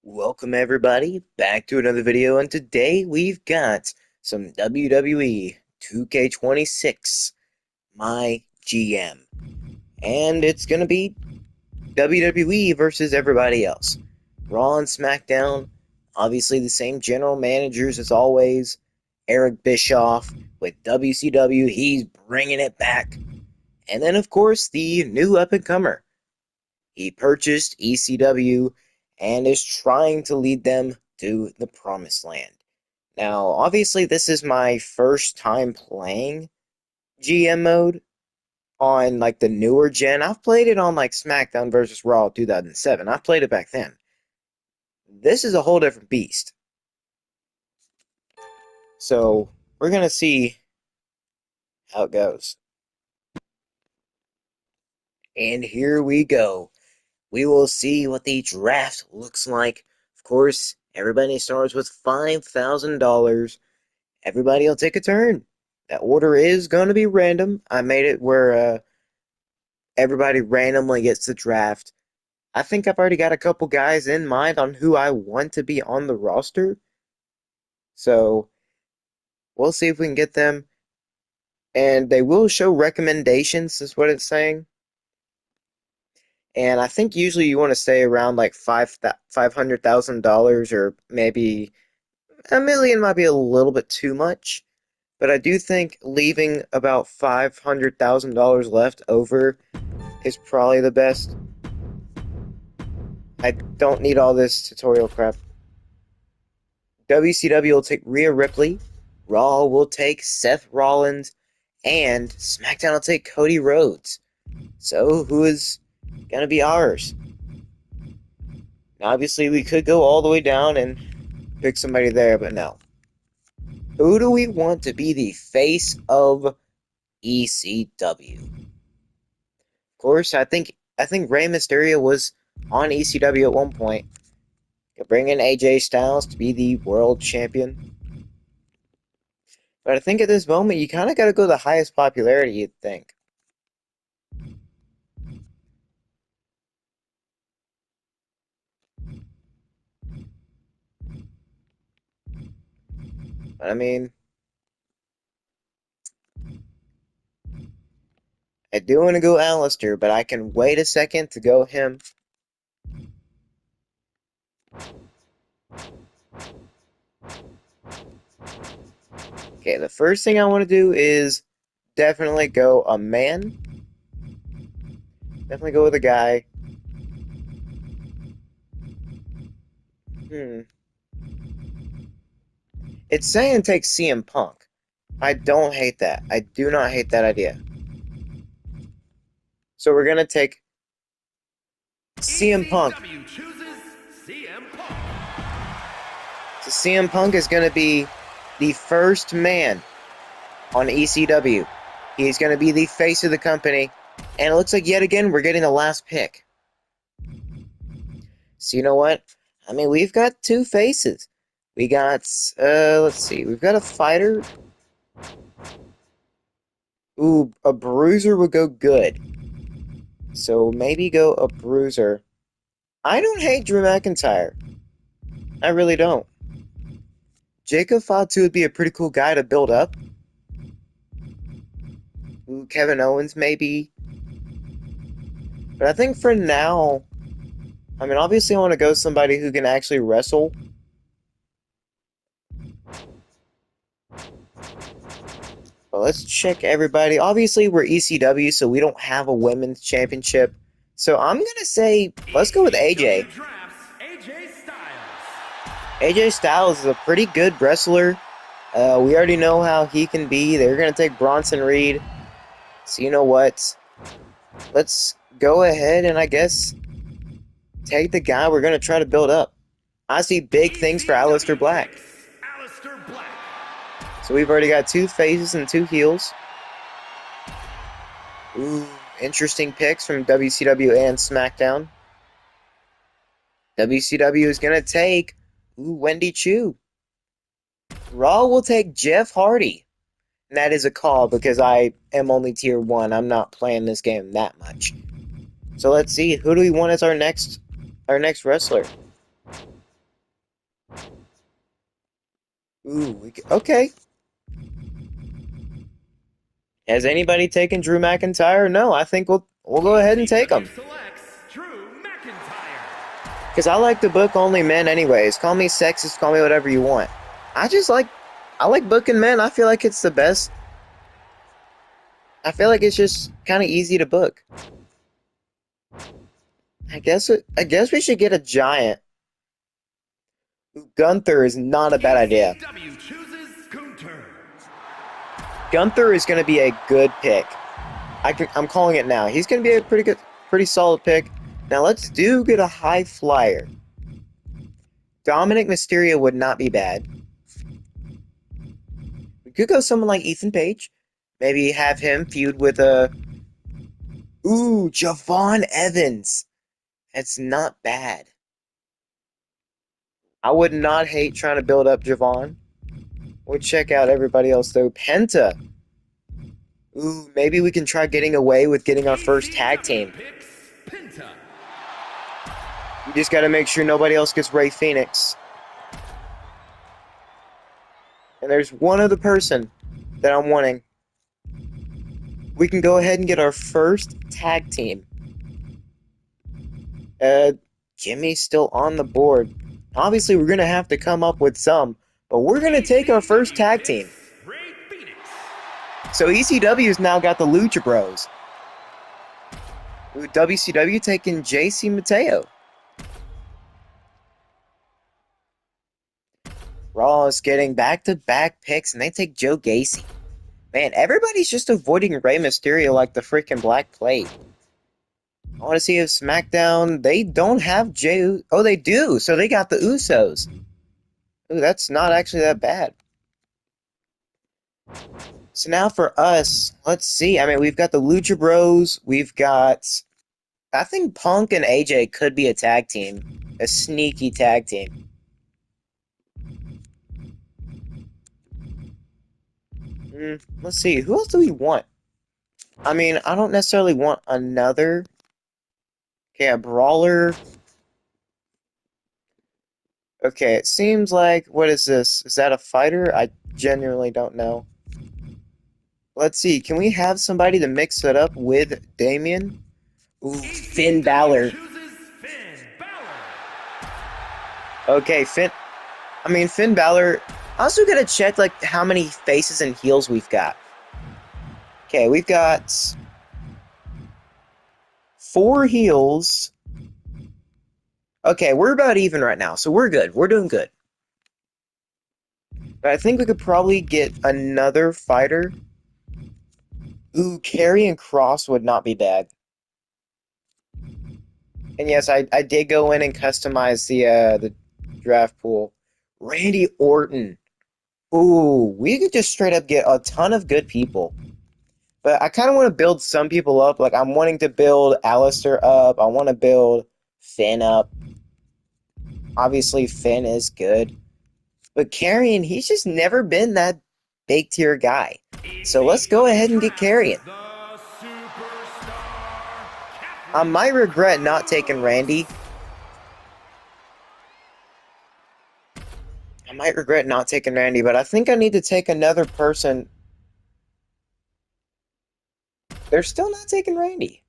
Welcome everybody back to another video, and today we've got some WWE 2K26 My GM, and it's gonna be WWE versus everybody else. Raw and SmackDown, obviously the same general managers as always. Eric Bischoff with WCW, he's bringing it back, and then of course the new up-and-comer. He purchased ECW and is trying to lead them to the promised land. Now, obviously, this is my first time playing GM mode on like the newer gen. I've played it on like SmackDown versus Raw 2007. I played it back then. This is a whole different beast. So, we're going to see how it goes. And here we go. We will see what the draft looks like. Of course, everybody starts with $5,000. Everybody will take a turn. That order is going to be random. I made it where everybody randomly gets the draft. I think I've already got a couple guys in mind on who I want to be on the roster. So, we'll see if we can get them. And they will show recommendations, is what it's saying. And I think usually you want to stay around like $500,000, or maybe $1 million might be a little bit too much. But I do think leaving about $500,000 left over is probably the best. I don't need all this tutorial crap. WCW will take Rhea Ripley, Raw will take Seth Rollins, and SmackDown will take Cody Rhodes. So who is gonna be ours? Now, obviously, we could go all the way down and pick somebody there, but no. Who do we want to be the face of ECW? Of course, I think Rey Mysterio was on ECW at one point. Could bring in AJ Styles to be the world champion. But I think at this moment, you kind of got to go the highest popularity, you'd think. But I mean, I do want to go Alistair, but I can wait a second to go him. Okay, the first thing I want to do is definitely go a man. Definitely go with a guy. It's saying take CM Punk. I don't hate that. I do not hate that idea. So we're going to take CM Punk. So CM Punk is going to be the first man on ECW. He's going to be the face of the company. And it looks like yet again we're getting the last pick. So you know what? I mean, we've got two faces. We got, let's see. We've got a fighter. Ooh, a bruiser would go good. So maybe go a bruiser. I don't hate Drew McIntyre. I really don't. Jacob Fatu would be a pretty cool guy to build up. Ooh, Kevin Owens maybe. But I think for now, I mean, obviously I want to go somebody who can actually wrestle. But let's check everybody. Obviously, we're ECW, so we don't have a women's championship. So I'm going to say, let's go with AJ. AJ Styles is a pretty good wrestler. We already know how he can be. They're going to take Bronson Reed. So you know what? Let's go ahead and I guess take the guy we're going to try to build up. I see big things for Aleister Black. So we've already got two faces and two heels. Ooh, interesting picks from WCW and SmackDown. WCW is going to take Wendy Chu. Raw will take Jeff Hardy. And that is a call because I am only tier 1. I'm not playing this game that much. So let's see. Who do we want as our next wrestler? Okay. Has anybody taken Drew McIntyre? No, I think we'll go ahead and take him. Because I like to book only men anyways. Call me sexist, call me whatever you want. I like booking men. I feel like it's the best. I feel like it's just kind of easy to book. I guess we should get a giant. Gunther is not a bad idea. Gunther is going to be a good pick. I'm calling it now. He's going to be a pretty solid pick. Now let's get a high flyer. Dominic Mysterio would not be bad. We could go someone like Ethan Page. Maybe have him feud with Javon Evans. That's not bad. I would not hate trying to build up Javon. We'll check out everybody else though. Penta. Ooh, maybe we can try getting away with getting our first tag team. You just gotta make sure nobody else gets Rey Fenix. And there's one other person that I'm wanting. We can go ahead and get our first tag team. Jimmy's still on the board. Obviously, we're gonna have to come up with some, but we're gonna take our first tag team. So ECW's now got the Lucha Bros. WCW taking JC Mateo. Raw is getting back-to-back picks, and they take Joe Gacy. Man, everybody's just avoiding Rey Mysterio like the freaking Black Plague. I want to see if SmackDown, they don't have Jey. Oh, they do. So they got the Usos. Ooh, that's not actually that bad. So now for us, let's see. I mean, we've got the Lucha Bros. We've got, I think Punk and AJ could be a tag team. A sneaky tag team. Let's see. Who else do we want? I mean, I don't necessarily want another. Okay, a brawler. Okay, it seems like, what is this? Is that a fighter? I genuinely don't know. Let's see, can we have somebody to mix it up with Damien? Ooh, Finn Balor. Okay, Finn Balor. I also gotta check, like, how many faces and heels we've got. Okay, we've got 4 heels. Okay, we're about even right now, so we're good. We're doing good. But I think we could probably get another fighter. Ooh, Karrion Kross would not be bad. And yes, I did go in and customize the draft pool. Randy Orton. Ooh, we could just straight up get a ton of good people. But I kind of want to build some people up. Like, I'm wanting to build Alistair up. I want to build Finn up. Obviously, Finn is good. But Karrion, he's just never been that big tier guy. So let's go ahead and get Karrion. I might regret not taking Randy. But I think I need to take another person. They're still not taking Randy.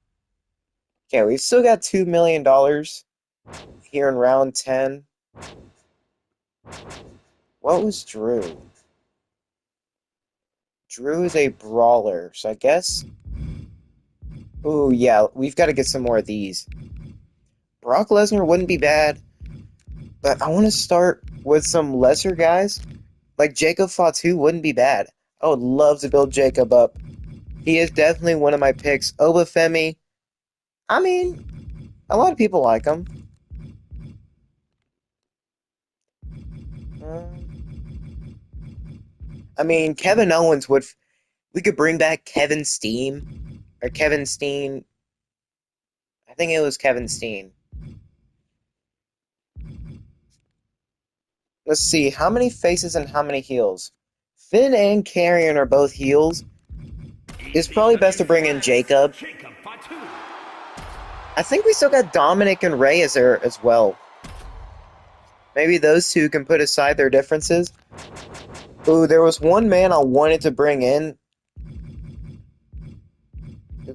Okay, we've still got $2 million here in round 10. What was Drew? Drew is a brawler, so I guess. Ooh, yeah, we've got to get some more of these. Brock Lesnar wouldn't be bad, but I want to start with some lesser guys. Like Jacob Fatu wouldn't be bad. I would love to build Jacob up. He is definitely one of my picks. Obafemi, I mean, a lot of people like him. I mean, Kevin Owens would. We could bring back Kevin Steen. Or Kevin Steen. I think it was Kevin Steen. Let's see, how many faces and how many heels? Finn and Karrion are both heels. It's probably best to bring in Jacob. I think we still got Dominic and Rey as there as well. Maybe those two can put aside their differences. Ooh, there was one man I wanted to bring in.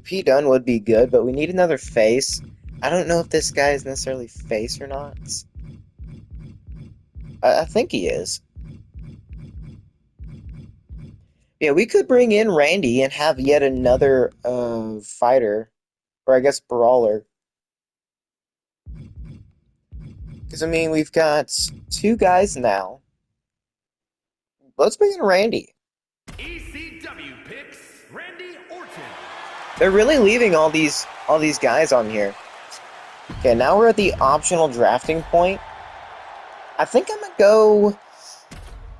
Pete Dunne would be good, but we need another face. I don't know if this guy is necessarily face or not. I think he is. Yeah, we could bring in Randy and have yet another fighter, or I guess brawler. Because, I mean, we've got two guys now. Let's bring in Randy. ECW picks Randy Orton. They're really leaving all these guys on here. Okay, now we're at the optional drafting point. I think I'm gonna go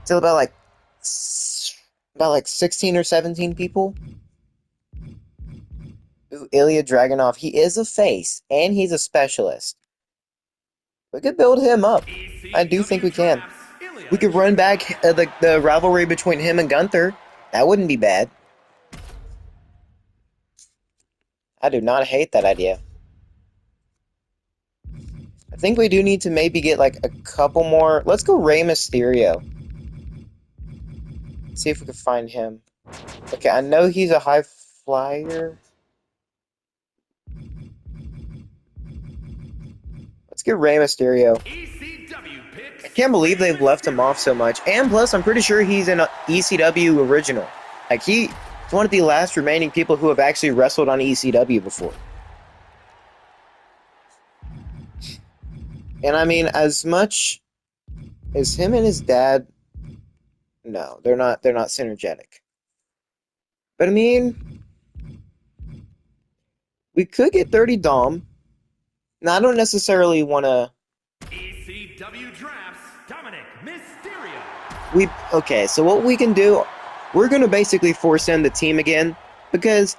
till about like 16 or 17 people. Ooh, Ilya Dragunov. He is a face and he's a specialist. We could build him up. I do think we can. We could run back the rivalry between him and Gunther. That wouldn't be bad. I do not hate that idea. I think we do need to maybe get like a couple more. Let's go Rey Mysterio. See if we can find him. Okay, I know he's a high flyer. Let's get Rey Mysterio. I can't believe they've left him off so much. And plus, I'm pretty sure he's an ECW original. Like, he's one of the last remaining people who have actually wrestled on ECW before. And I mean, as much as him and his dad, no, they're not synergetic. But I mean, we could get 30 Dom. Now, I don't necessarily want to... ECW drafts Dominic Mysterio. Okay, so what we can do, we're going to basically force in the team again, because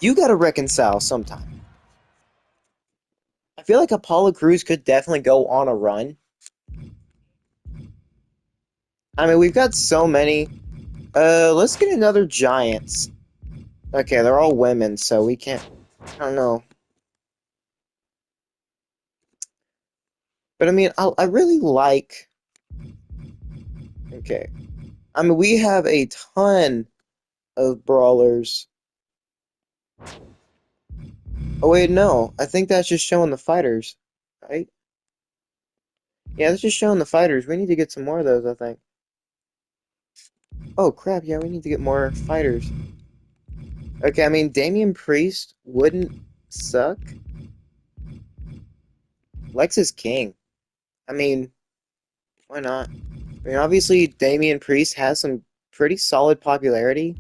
you got to reconcile sometime. I feel like Apollo Crews could definitely go on a run. I mean, we've got so many. Let's get another Giants. Okay, they're all women, so we can't... I don't know. But I mean, I really like... Okay. I mean, we have a ton of brawlers. Oh, wait, no. I think that's just showing the fighters, right? Yeah, that's just showing the fighters. We need to get some more of those, I think. Oh, crap, yeah, we need to get more fighters. Okay, I mean, Damian Priest wouldn't suck. Lex is king. I mean, why not? I mean, obviously, Damian Priest has some pretty solid popularity.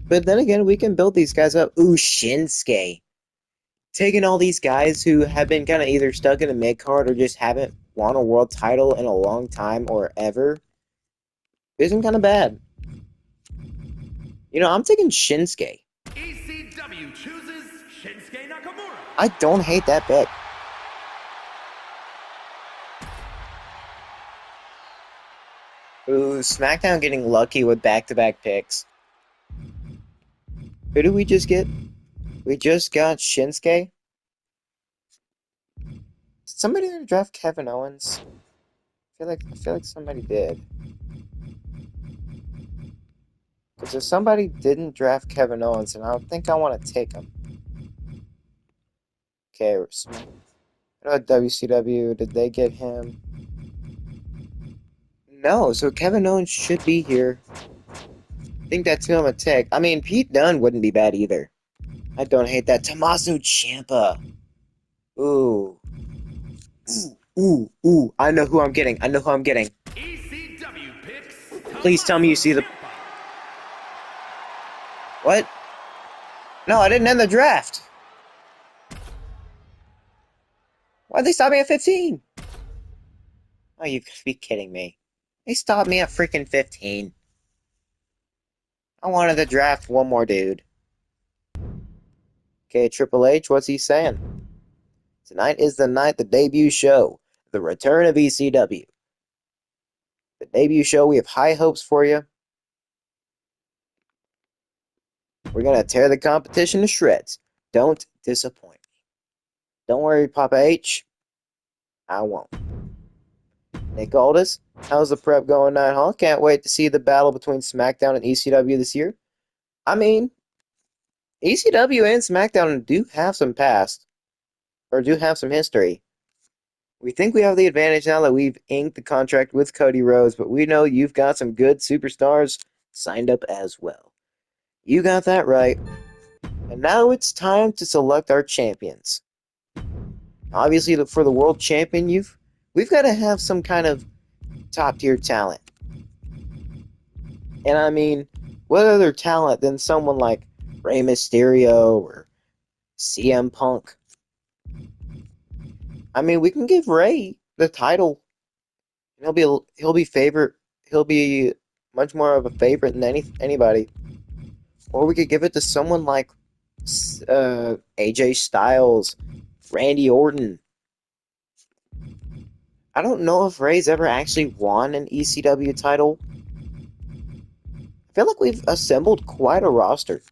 But then again, we can build these guys up. Ooh, Shinsuke. Taking all these guys who have been kind of either stuck in a mid-card or just haven't won a world title in a long time or ever isn't kind of bad. You know, I'm taking Shinsuke. ECW chooses Shinsuke Nakamura. I don't hate that pick. Ooh, SmackDown getting lucky with back-to-back picks. Who did we just get? We just got Shinsuke. Did somebody draft Kevin Owens? I feel like somebody did. Because if somebody didn't draft Kevin Owens, and I think I want to take him. Okay, what about WCW? Did they get him? No, so Kevin Owens should be here. I think that's who I'm gonna take. I mean, Pete Dunne wouldn't be bad either. I don't hate that. Tommaso Ciampa. Ooh. Ooh. I know who I'm getting. ECW picks Please tell me you see the... What? No, I didn't end the draft. Why'd they stop me at 15? Oh, you could be kidding me. They stopped me at freaking 15. I wanted to draft one more dude. Okay, Triple H, what's he saying? Tonight is the night, the debut show. The return of ECW. The debut show, we have high hopes for you. We're going to tear the competition to shreds. Don't disappoint me. Don't worry, Papa H. I won't. Nick Aldis, how's the prep going, Night Hall? Can't wait to see the battle between SmackDown and ECW this year. I mean, ECW and SmackDown do have some past, or do have some history. We think we have the advantage now that we've inked the contract with Cody Rhodes, but we know you've got some good superstars signed up as well. You got that right. And now it's time to select our champions. Obviously, for the world champion, we've got to have some kind of top tier talent. And I mean, what other talent than someone like Rey Mysterio or CM Punk? I mean, we can give Rey the title. He'll be favorite. He'll be much more of a favorite than anybody. Or we could give it to someone like AJ Styles, Randy Orton. I don't know if Rey's ever actually won an ECW title. I feel like we've assembled quite a roster.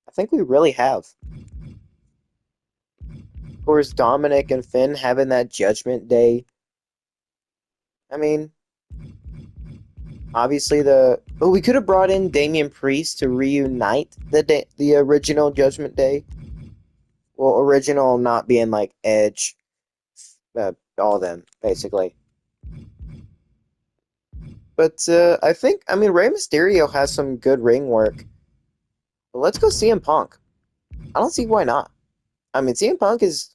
I think we really have. Of course, Dominic and Finn having that Judgment Day. I mean, obviously but we could have brought in Damian Priest to reunite the original Judgment Day. Well, original not being like Edge, all of them basically. But I mean, Rey Mysterio has some good ring work. But let's go CM Punk. I don't see why not. I mean, CM Punk is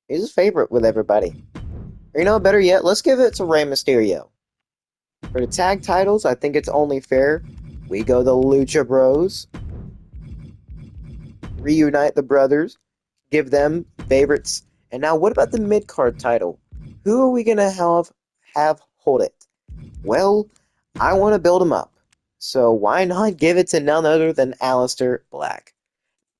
a favorite with everybody. Or, you know, better yet, let's give it to Rey Mysterio. For the tag titles, I think it's only fair. We go the Lucha Bros. Reunite the brothers. Give them favorites. And now, what about the mid-card title? Who are we going to have hold it? Well, I want to build him up. So why not give it to none other than Aleister Black?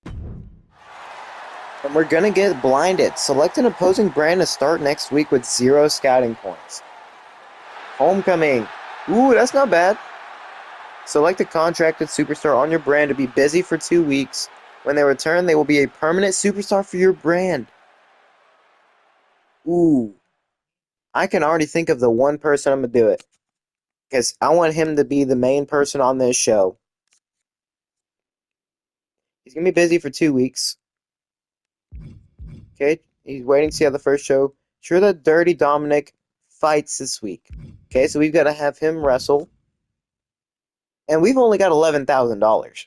And we're going to get blinded. Select an opposing brand to start next week with 0 scouting points. Homecoming. Ooh, that's not bad. Select a contracted superstar on your brand to be busy for 2 weeks. When they return, they will be a permanent superstar for your brand. Ooh. I can already think of the one person I'm going to do it. Because I want him to be the main person on this show. He's going to be busy for 2 weeks. Okay, he's waiting to see how the first show. Sure that Dirty Dominic fights this week. Okay, so we've got to have him wrestle. And we've only got $11,000.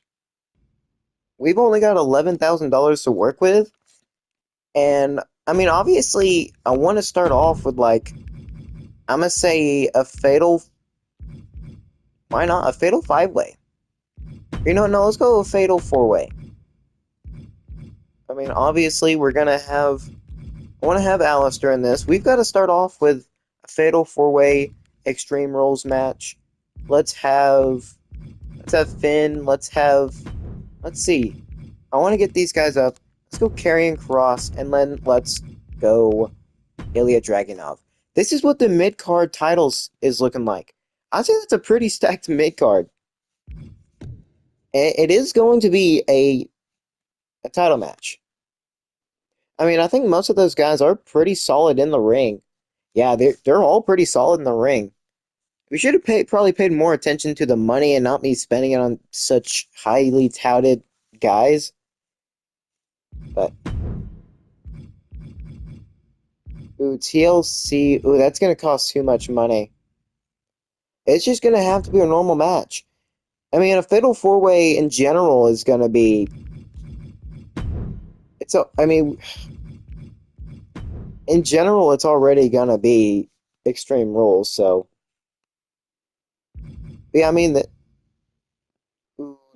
We've only got $11,000 to work with. And, I mean, obviously, I want to start off with, like, I'm going to say a fatal... Why not? A fatal 5-way. You know, no, let's go a fatal 4-way. I mean, obviously, we're going to have... I want to have Aleister in this. We've got to start off with a fatal 4-way Extreme Rules match. Let's have Finn. Let's see. I want to get these guys up. Let's go Karrion Kross, and then let's go Ilya Dragunov. This is what the mid-card titles is looking like. I'd say that's a pretty stacked mid-card. It is going to be a title match. I mean, I think most of those guys are pretty solid in the ring. Yeah, they're all pretty solid in the ring. We should have probably paid more attention to the money and not me spending it on such highly touted guys. But ooh, TLC. Ooh, that's gonna cost too much money. It's just gonna have to be a normal match. I mean, a fatal 4-way in general is gonna be. I mean, in general, it's already gonna be Extreme Rules. So, yeah, I mean that.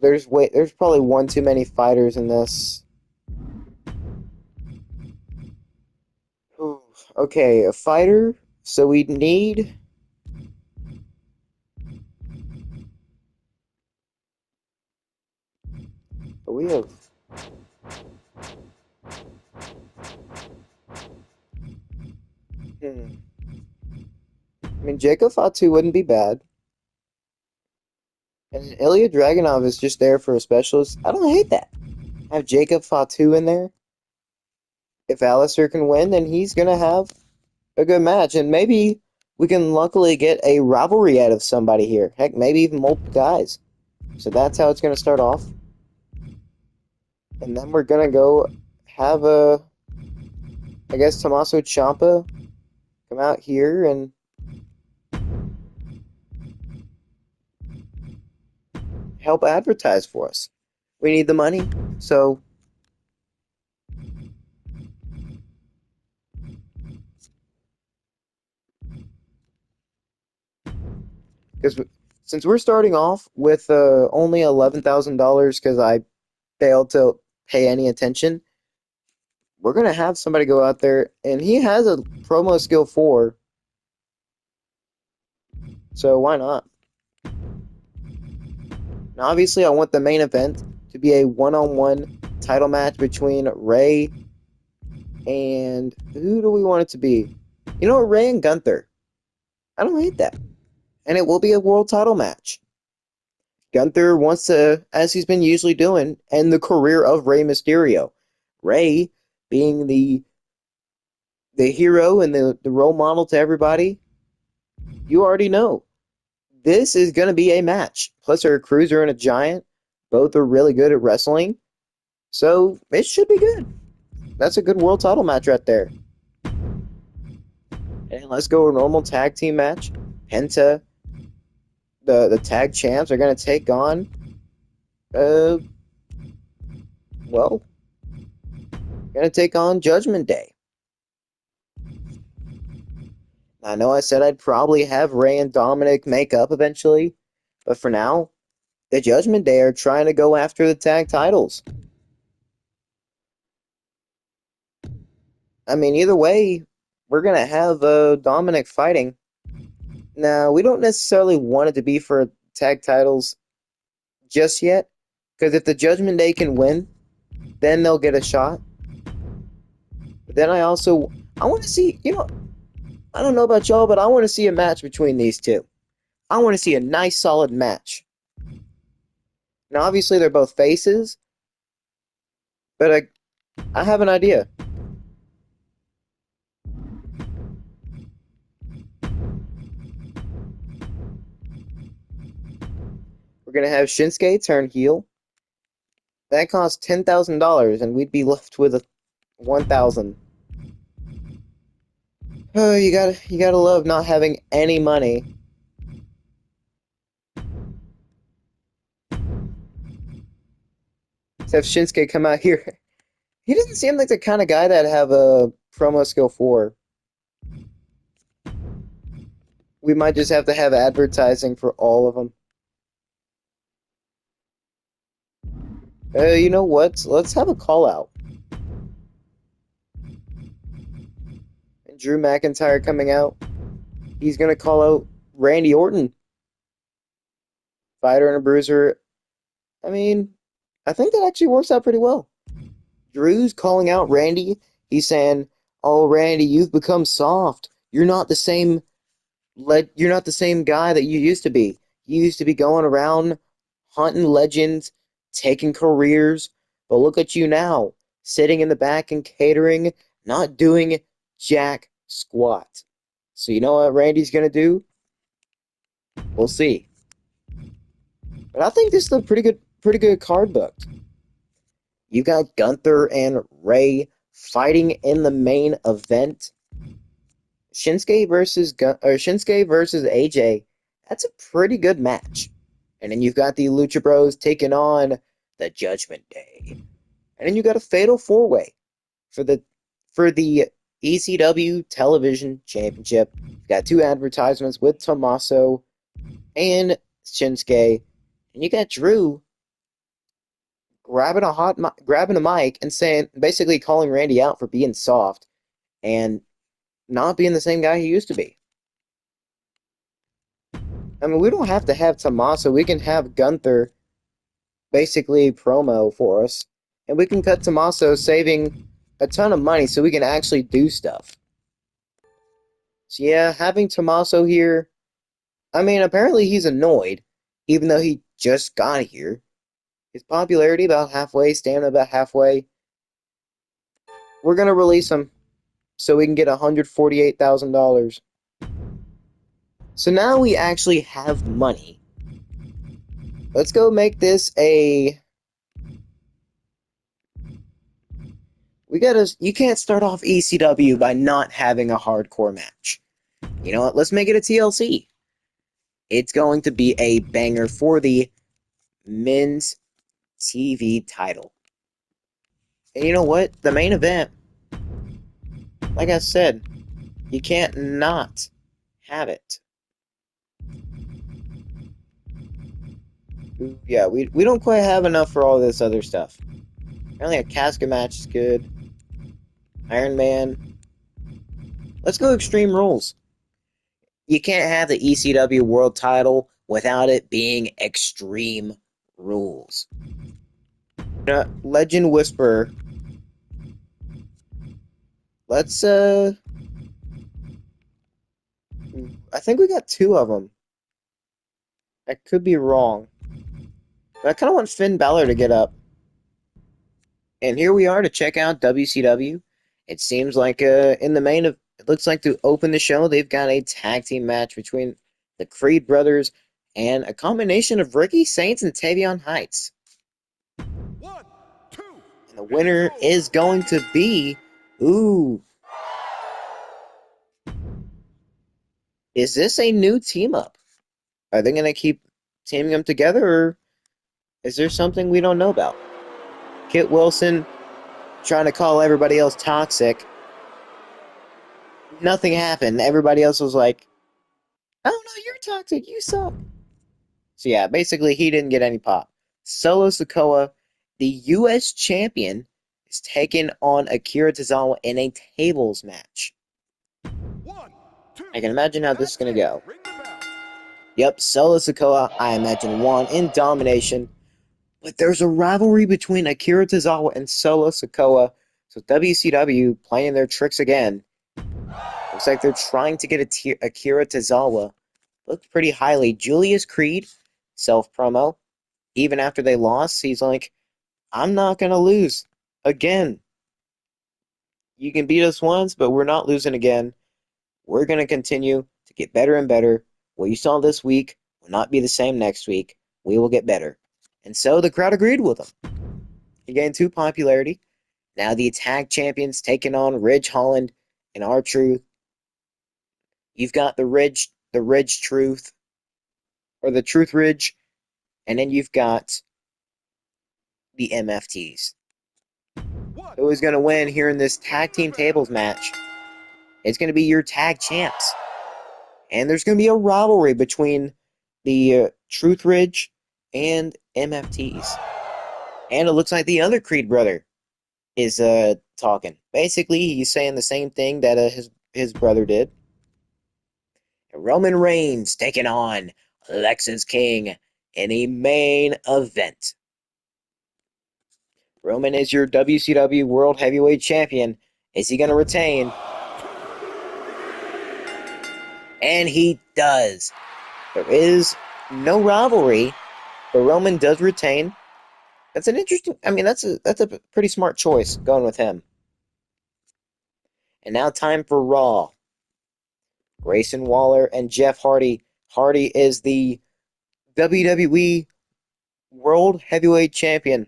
There's probably one too many fighters in this. Ooh, okay, a fighter. So we need. We have. I mean, Jacob Fatu wouldn't be bad. And Ilya Dragunov is just there for a specialist. I don't hate that. Have Jacob Fatu in there. If Aleister can win, then he's going to have a good match, and maybe we can luckily get a rivalry out of somebody here. Heck, maybe even multiple guys. So that's how it's going to start off. And then we're going to go have I guess, Tommaso Ciampa come out here and help advertise for us. We need the money, so because since we're starting off with only $11,000 because I failed to pay any attention, we're gonna have somebody go out there, and he has a promo skill 4, so why not? Now, obviously, I want the main event to be a one-on-one title match between Ray and who do we want it to be? You know what, Ray and Gunther. I don't hate that, and it will be a world title match. Gunther wants to, as he's been usually doing, end the career of Rey Mysterio. Ray being the hero and the role model to everybody, you already know. This is going to be a match. Plus, they're a cruiser and a giant. Both are really good at wrestling. So, it should be good. That's a good world title match right there. And let's go a normal tag team match. Penta, the tag champs, are going to take on, well, going to take on Judgment Day. I know I said I'd probably have Ray and Dominic make up eventually, but for now, the Judgment Day are trying to go after the tag titles. I mean, either way, we're going to have Dominic fighting. Now, we don't necessarily want it to be for tag titles just yet, because if the Judgment Day can win, then they'll get a shot. But then I want to see, I don't know about y'all, but I want to see a match between these two. I want to see a nice, solid match. Now, obviously, they're both faces, but I have an idea. We're going to have Shinsuke turn heel. That costs $10,000, and we'd be left with 1,000. Oh, you gotta love not having any money. Let's have Shinsuke come out here. He doesn't seem like the kind of guy that'd have a promo skill 4. We might just have to have advertising for all of them. You know what? Let's have a call out. And Drew McIntyre coming out. He's gonna call out Randy Orton. Fighter and a bruiser. I mean, I think that actually works out pretty well. Drew's calling out Randy. He's saying, "Oh, Randy, you've become soft. You're not the same guy that you used to be. You used to be going around hunting legends, taking careers, but look at you now, sitting in the back and catering, not doing jack squat." So you know what Randy's gonna do? We'll see. But I think this is a pretty good card book. You got Gunther and Ray fighting in the main event. Shinsuke versus AJ. That's a pretty good match. And then you've got the Lucha Bros taking on the Judgment Day. And then you got a fatal 4-way for the ECW Television Championship. You've got 2 advertisements with Tommaso and Shinsuke. And you got Drew grabbing a mic and saying, basically calling Randy out for being soft and not being the same guy he used to be. I mean, we don't have to have Tommaso. We can have Gunther basically promo for us. And we can cut Tommaso saving a ton of money so we can actually do stuff. So yeah, having Tommaso here, I mean, apparently he's annoyed, even though he just got here. His popularity about halfway, stamina about halfway. We're going to release him. so we can get $148,000. So now we actually have money. Let's go make this a... You can't start off ECW by not having a hardcore match. You know what? Let's make it a TLC. It's going to be a banger for the men's TV title. And you know what? The main event, like I said, you can't not have it. Yeah, we don't quite have enough for all this other stuff. Apparently a casket match is good. Iron Man. Let's go Extreme Rules. You can't have the ECW World title without it being Extreme Rules. Legend Whisperer. Let's, I think we got 2 of them. I could be wrong. But I kind of want Finn Balor to get up. And here we are to check out WCW. It seems like in the it looks like to open the show, they've got a tag team match between the Creed brothers and a combination of Ricky Saints and Tavion Heights. 1, 2. And the winner is going to be... Ooh. Is this a new team-up? Are they going to keep teaming them together, or is there something we don't know about? Kit Wilson trying to call everybody else toxic. Nothing happened. Everybody else was like, oh no, you're toxic, you suck. So yeah, basically he didn't get any pop. Solo Sikoa, the US champion, is taking on Akira Tozawa in a tables match. 1, 2. I can imagine how this is going to go. Yep, Solo Sikoa, I imagine, won in domination. But there's a rivalry between Akira Tozawa and Solo Sikoa. So WCW playing their tricks again. Looks like they're trying to get Akira Tozawa. Looked pretty highly. Julius Creed, self-promo. Even after they lost, he's like, I'm not going to lose. Again. You can beat us once, but we're not losing again. We're going to continue to get better and better. What you saw this week will not be the same next week. We will get better. And so the crowd agreed with him. He gained 2 popularity. Now the tag champions taking on Ridge Holland and R-Truth. You've got the Ridge Truth, or the Truth Ridge, and then you've got the MFTs. Who is going to win here in this tag team tables match? It's going to be your tag champs. And there's going to be a rivalry between the Truth Ridge and MFTs. And it looks like the other Creed brother is talking. Basically, he's saying the same thing that his brother did. Roman Reigns taking on Lexus King in a main event. Roman is your WCW World Heavyweight Champion. Is he going to retain? And he does. There is no rivalry, but Roman does retain. That's an interesting... I mean, that's a pretty smart choice, going with him. And now time for Raw. Grayson Waller and Jeff Hardy. Hardy is the WWE World Heavyweight Champion.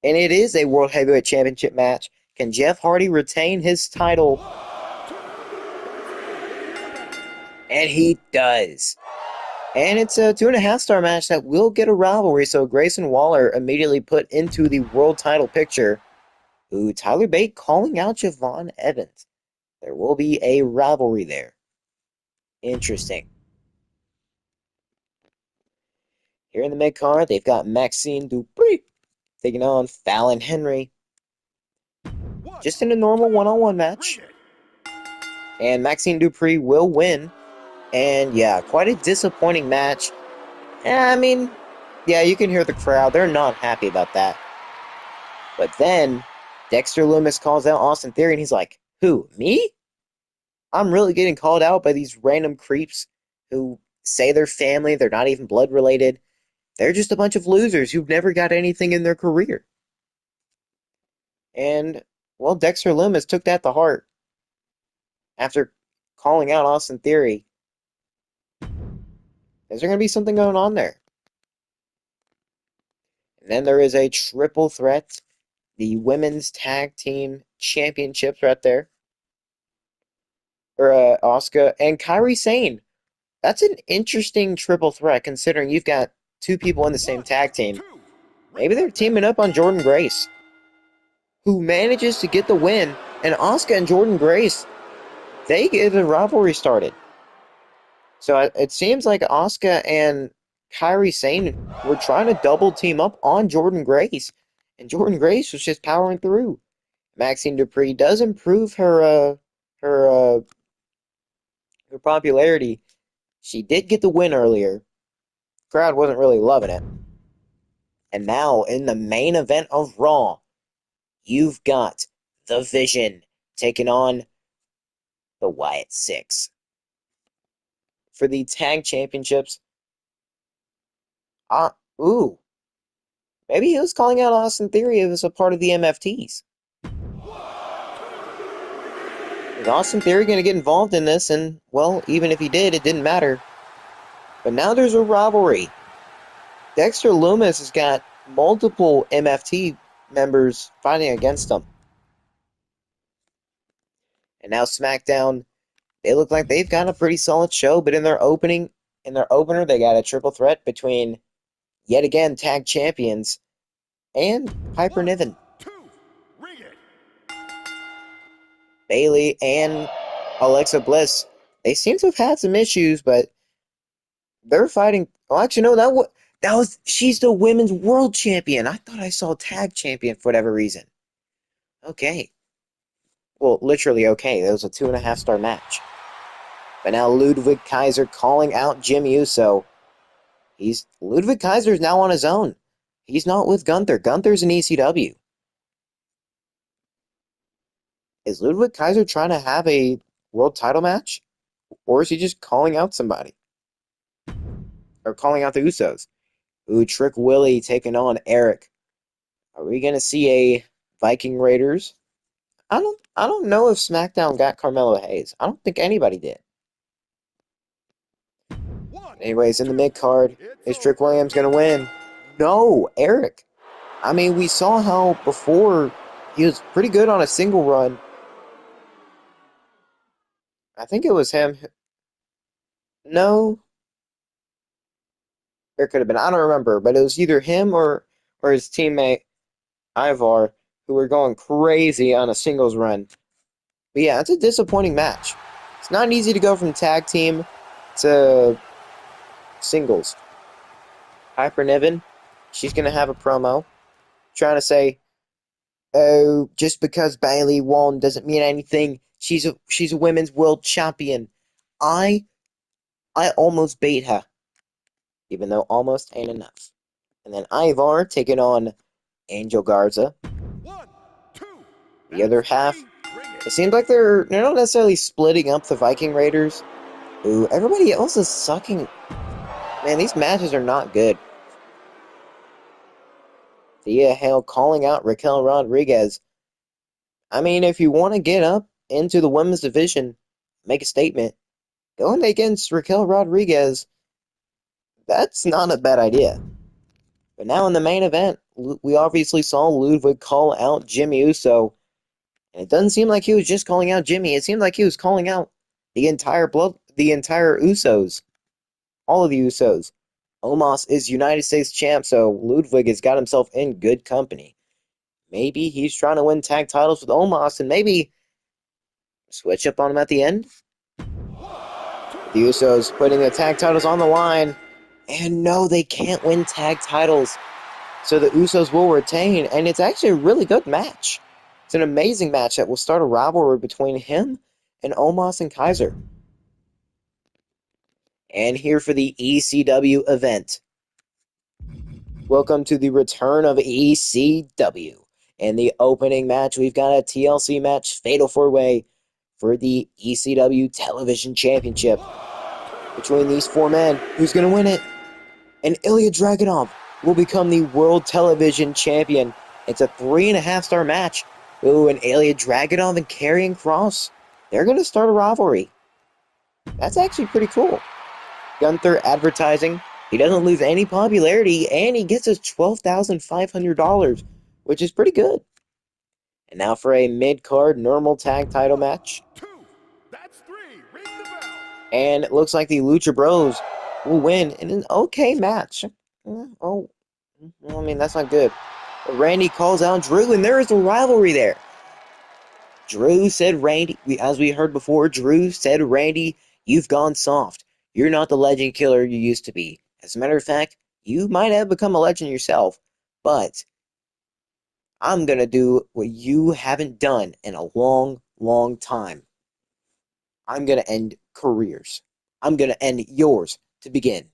And it is a World Heavyweight Championship match. Can Jeff Hardy retain his title? And he does. And it's a 2.5-star match that will get a rivalry, so Grayson Waller immediately put into the world title picture. Ooh, Tyler Bate calling out Javon Evans. There will be a rivalry there. Interesting. Here in the mid-card, they've got Maxine Dupree taking on Fallon Henry. Just in a normal one-on-one match. And Maxine Dupree will win. And yeah, quite a disappointing match. I mean, yeah, you can hear the crowd. They're not happy about that. But then, Dexter Lumis calls out Austin Theory, and he's like, who, me? I'm really getting called out by these random creeps who say they're family, they're not even blood related. They're just a bunch of losers who've never got anything in their career. And, well, Dexter Lumis took that to heart. after calling out Austin Theory. Is there going to be something going on there? And then there is a triple threat. The women's tag team championships right there. Or Asuka and Kairi Sane. That's an interesting triple threat considering you've got two people in the same tag team. Maybe they're teaming up on Jordynne Grace, who manages to get the win. And Asuka and Jordynne Grace, they get a rivalry started. So it seems like Asuka and Kairi Sane were trying to double team up on Jordynne Grace. And Jordynne Grace was just powering through. Maxine Dupree does improve her popularity. She did get the win earlier. Crowd wasn't really loving it. And now in the main event of Raw, you've got The Vision taking on the Wyatt Six. For the tag championships, ooh, maybe he was calling out Austin Theory as a part of the MFTs. Is Austin Theory going to get involved in this? And, well, even if he did, it didn't matter. But now there's a rivalry. Dexter Lumis has got multiple MFT members fighting against him. And now SmackDown, they look like they've got a pretty solid show, but in their opener, they got a triple threat between, yet again, tag champions and Piper Niven. Bayley and Alexa Bliss, they seem to have had some issues, but they're fighting. Oh, actually, no, she's the women's world champion. I thought I saw tag champion for whatever reason. Okay. Well, literally okay. That was a 2.5-star match. But now Ludwig Kaiser calling out Jim Uso. Ludwig Kaiser is now on his own. He's not with Gunther. Gunther's in ECW. Is Ludwig Kaiser trying to have a world title match? Or is he just calling out somebody? Or calling out the Usos? Ooh, Trick Willie taking on Eric. Are we going to see a Viking Raiders? I don't know if SmackDown got Carmelo Hayes. I don't think anybody did. Anyways, in the mid-card, is Trick Williams going to win? No, Eric. I mean, we saw how before he was pretty good on a single run. I think it was him. No. It could have been. I don't remember. But it was either him or his teammate, Ivar, who were going crazy on a singles run. But yeah, it's a disappointing match. It's not easy to go from tag team to singles. Piper Niven, she's going to have a promo trying to say, oh, just because Bayley won doesn't mean anything. She's a women's world champion. I almost beat her, even though almost ain't enough. And then Ivar taking on Angel Garza. The other half, it seems like they're not necessarily splitting up the Viking Raiders. Ooh, everybody else is sucking. Man, these matches are not good. Thea Hale calling out Raquel Rodriguez. I mean, if you want to get up into the women's division, make a statement, going against Raquel Rodriguez, that's not a bad idea. But now in the main event, we obviously saw Ludwig call out Jimmy Uso. And it doesn't seem like he was just calling out Jimmy. It seemed like he was calling out the entire Usos. All of the Usos. Omos is United States champ, so Ludwig has got himself in good company. Maybe he's trying to win tag titles with Omos and maybe switch up on him at the end. The Usos putting the tag titles on the line. And no, they can't win tag titles. So the Usos will retain, and it's actually a really good match. It's an amazing match that will start a rivalry between him and Omos and Kaiser. And here for the ECW event. Welcome to the return of ECW. In the opening match, we've got a TLC match, Fatal 4-Way, for the ECW Television Championship. Between these four men, who's going to win it? And Ilya Dragunov will become the World Television Champion. It's a 3.5-star match. Ooh, and Ilya Dragunov and Karrion Kross. they're going to start a rivalry. That's actually pretty cool. Gunther advertising. He doesn't lose any popularity, and he gets us $12,500, which is pretty good. And now for a mid-card normal tag title match. 2. That's 3. Ring the bell. And it looks like the Lucha Bros will win in an okay match. Oh, I mean, that's not good. But Randy calls out Drew, and there is a rivalry there. Drew said, Randy, as we heard before, Drew said, Randy, you've gone soft. You're not the legend killer you used to be. As a matter of fact, you might have become a legend yourself, but I'm going to do what you haven't done in a long, long time. I'm going to end careers. I'm going to end yours to begin.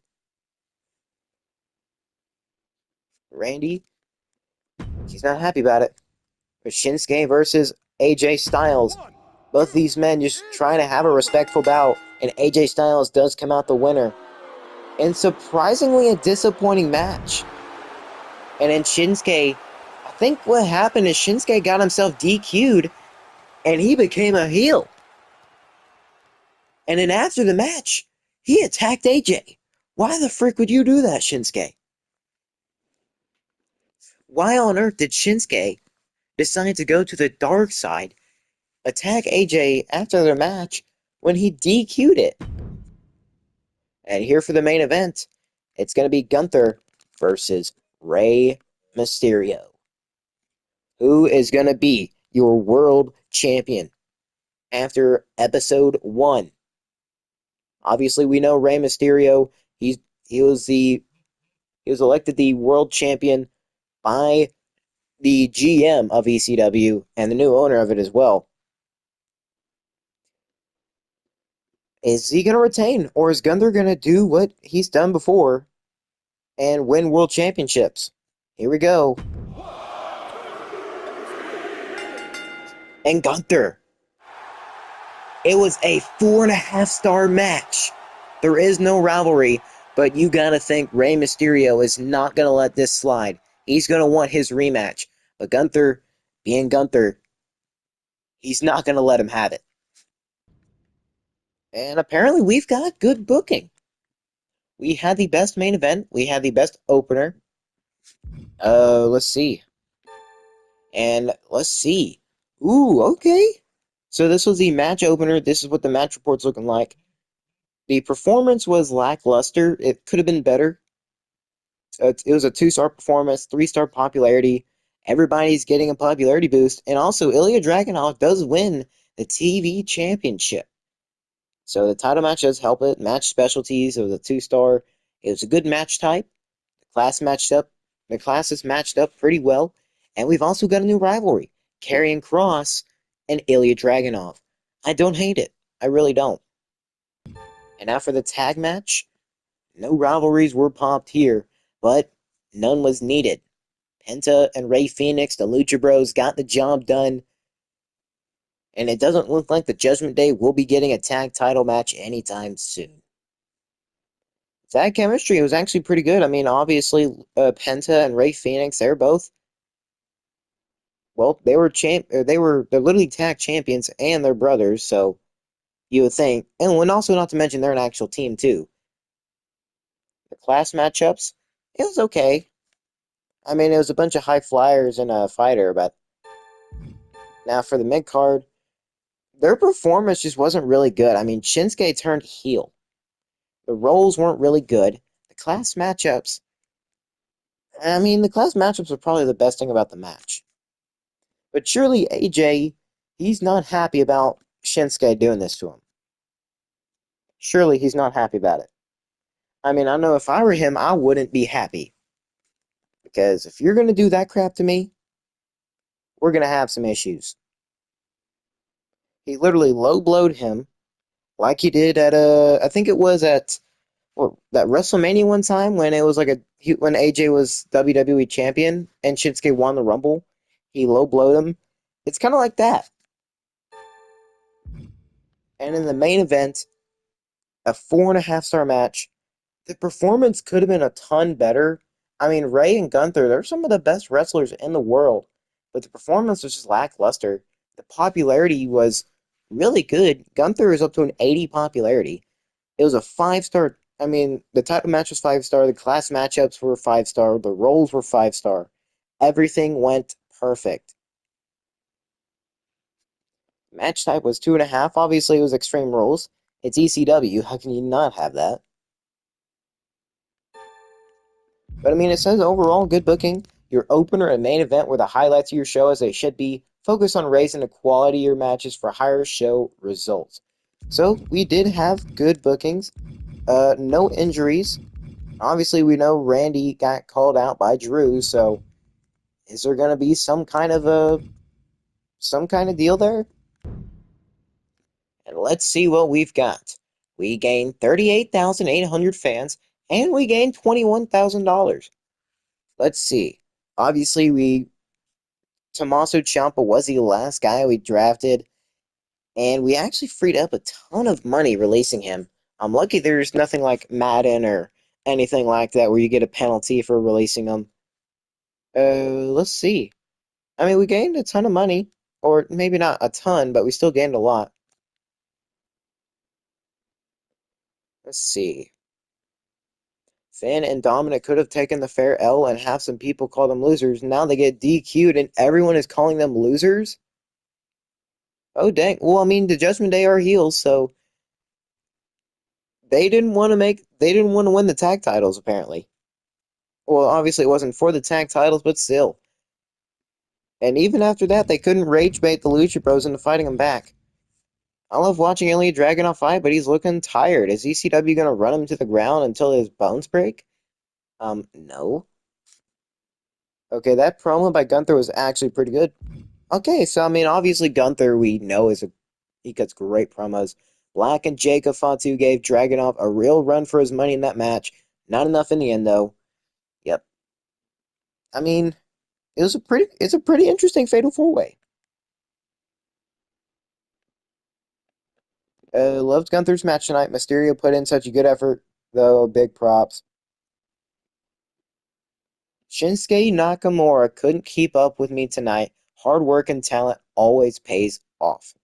Randy, he's not happy about it. But Shinsuke versus AJ Styles. Both these men just trying to have a respectful bout, and AJ Styles does come out the winner. And surprisingly a disappointing match. And then Shinsuke, I think what happened is Shinsuke got himself DQ'd, and he became a heel. And then after the match, he attacked AJ. Why the frick would you do that, Shinsuke? Why on earth did Shinsuke decide to go to the dark side, attack AJ after their match when he DQ'd it? And here for the main event, it's going to be Gunther versus Rey Mysterio. Who is going to be your world champion after episode 1? Obviously, we know Rey Mysterio. He was elected the world champion by the GM of ECW and the new owner of it as well. Is he going to retain, or is Gunther going to do what he's done before and win world championships? Here we go. And Gunther. It was a 4.5-star match. There is no rivalry, but you gotta think Rey Mysterio is not gonna let this slide. He's gonna want his rematch. But Gunther, being Gunther, he's not gonna let him have it. And apparently we've got good booking. We had the best main event. We had the best opener. Let's see. And let's see. Ooh, okay. So this was the match opener. This is what the match report's looking like. The performance was lackluster. It could have been better. It was a 2-star performance, 3-star popularity. Everybody's getting a popularity boost. And also, Ilya Dragunov does win the TV championship. So the title match does help it. Match specialties, it was a 2-star. It was a good match type. The classes matched up pretty well. And we've also got a new rivalry. Karrion Kross and Ilya Dragunov. I don't hate it. I really don't. And now for the tag match. No rivalries were popped here, but none was needed. Penta and Rey Fenix, the Lucha Bros, got the job done. And it doesn't look like the Judgment Day will be getting a tag title match anytime soon. Tag chemistry was actually pretty good. I mean, obviously, Penta and Rey Fenix, they're both, well, they're literally tag champions, and they're brothers, so you would think. And also, not to mention, they're an actual team, too. The class matchups, it was okay. I mean, it was a bunch of high flyers and a fighter, but now for the mid card, their performance just wasn't really good. I mean, Shinsuke turned heel. The roles weren't really good. The class matchups, were probably the best thing about the match. But surely AJ, he's not happy about Shinsuke doing this to him. Surely he's not happy about it. I mean, I know if I were him, I wouldn't be happy. Because if you're going to do that crap to me, we're going to have some issues. He literally low-blowed him like he did at I think it was at that WrestleMania one time when it was like when AJ was WWE champion and Shinsuke won the Rumble. He low-blowed him. It's kind of like that. And in the main event, a 4.5-star match, the performance could have been a ton better. I mean, Rey and Gunther, they're some of the best wrestlers in the world, but the performance was just lackluster. The popularity was really good. Gunther is up to an 80 popularity. It was a 5-star. I mean, the title match was 5-star. The class matchups were 5-star. The roles were 5-star. Everything went perfect. Match type was 2.5. Obviously, it was Extreme Rules. It's ECW. How can you not have that? But I mean, it says overall good booking. Your opener and main event were the highlights of your show as they should be. Focus on raising the quality of your matches for higher show results. So we did have good bookings. No injuries. Obviously, we know Randy got called out by Drew. So is there going to be some kind of deal there? And let's see what we've got. We gained 38,800 fans, and we gained $21,000. Let's see. Obviously, Tommaso Ciampa was the last guy we drafted, and we actually freed up a ton of money releasing him. I'm lucky there's nothing like Madden or anything like that where you get a penalty for releasing them. Let's see. I mean, we gained a ton of money, or maybe not a ton, but we still gained a lot. Let's see. Finn and Dominic could have taken the fair L and have some people call them losers. Now they get DQ'd and everyone is calling them losers? Oh, dang. Well, I mean, the Judgment Day are heels, so they didn't want to win the tag titles, apparently. Well, obviously it wasn't for the tag titles, but still. And even after that, they couldn't rage bait the Lucha Bros into fighting them back. I love watching Ilya Dragunov fight, but he's looking tired. Is ECW gonna run him to the ground until his bones break? No. Okay, that promo by Gunther was actually pretty good. Okay, so I mean, obviously Gunther we know he cuts great promos. Black and Jacob Fatu gave Dragunov a real run for his money in that match. Not enough in the end though. Yep. I mean, it's a pretty interesting fatal four way. Loved Gunther's match tonight. Mysterio put in such a good effort, though. Big props. Shinsuke Nakamura couldn't keep up with me tonight. Hard work and talent always pays off.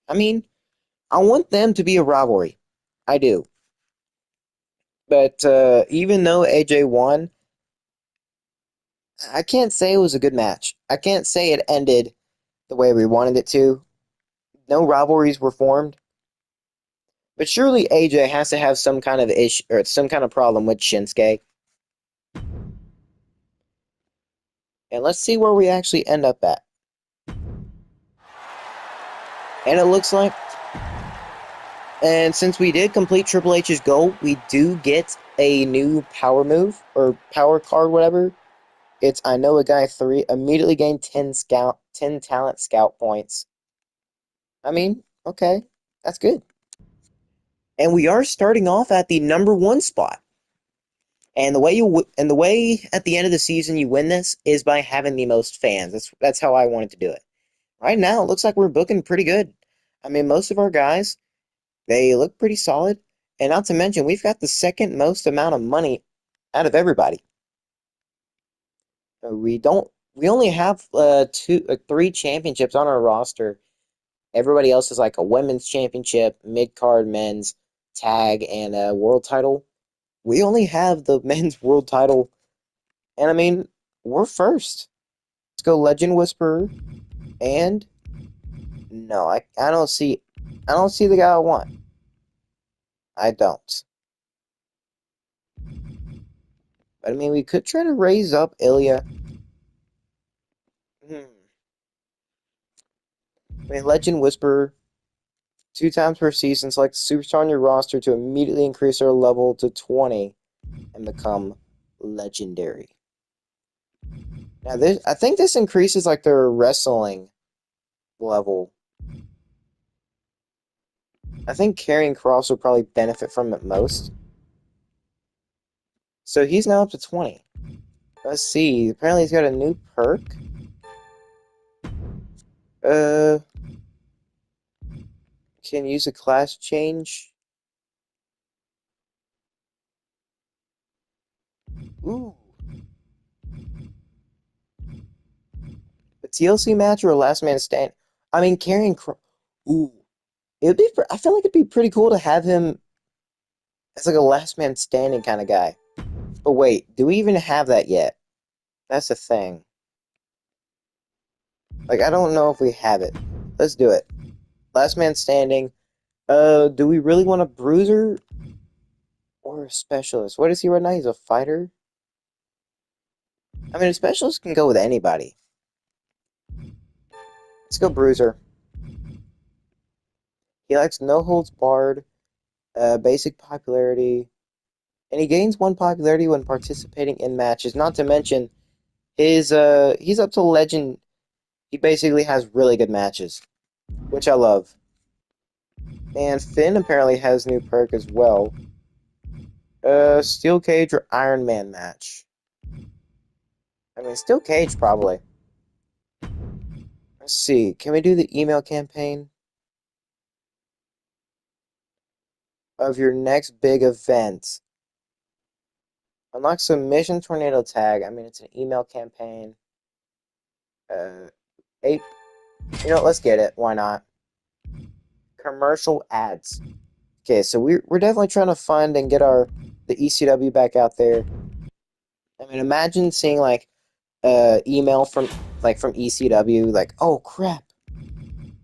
I mean, I want them to be a rivalry. I do. But even though AJ won, I can't say it was a good match. I can't say it ended the way we wanted it to. No rivalries were formed. But surely AJ has to have some kind of issue or some kind of problem with Shinsuke. And let's see where we actually end up at. And it looks like, and since we did complete Triple H's goal, we do get a new power move or power card, whatever. It's I know a guy 3 immediately gain 10 talent scout points. I mean, okay, that's good. And we are starting off at the number 1 spot. And the way at the end of the season you win this is by having the most fans. That's how I wanted to do it. Right now, it looks like we're booking pretty good. I mean, most of our guys, they look pretty solid. And not to mention, we've got the second most amount of money out of everybody. We only have 3 championships on our roster. Everybody else is like a women's championship, mid-card men's, tag, and a world title. We only have the men's world title. And I mean, we're first. Let's go Legend Whisperer. And no, I don't see the guy I want. I don't. But I mean, we could try to raise up Ilya. I mean, Legend Whisperer, 2 times per season, select a superstar on your roster to immediately increase their level to 20 and become legendary. Now, I think this increases like their wrestling level. I think Karrion Kross will probably benefit from it most. So he's now up to 20. Let's see. Apparently he's got a new perk. Uh, can use a class change. Ooh. A TLC match or a last man stand? I mean, Karrion Kross. Ooh. I feel like it'd be pretty cool to have him as like a last man standing kind of guy. But wait, do we even have that yet? That's the thing. Like, I don't know if we have it. Let's do it. Last man standing. Do we really want a bruiser or a specialist? What is he right now? He's a fighter? I mean, a specialist can go with anybody. Let's go bruiser. He likes no holds barred, basic popularity, and he gains one popularity when participating in matches. Not to mention he's up to legend. He basically has really good matches, which I love. And Finn apparently has new perk as well. Steel cage or Iron Man match. I mean, steel cage probably. Let's see. Can we do the email campaign of your next big event? Unlock submission tornado tag. I mean, it's an email campaign. Uh, eight. You know, let's get it. Why not? Commercial ads. Okay, so we're definitely trying to fund and get the ECW back out there. I mean, imagine seeing like email from ECW like, oh crap, and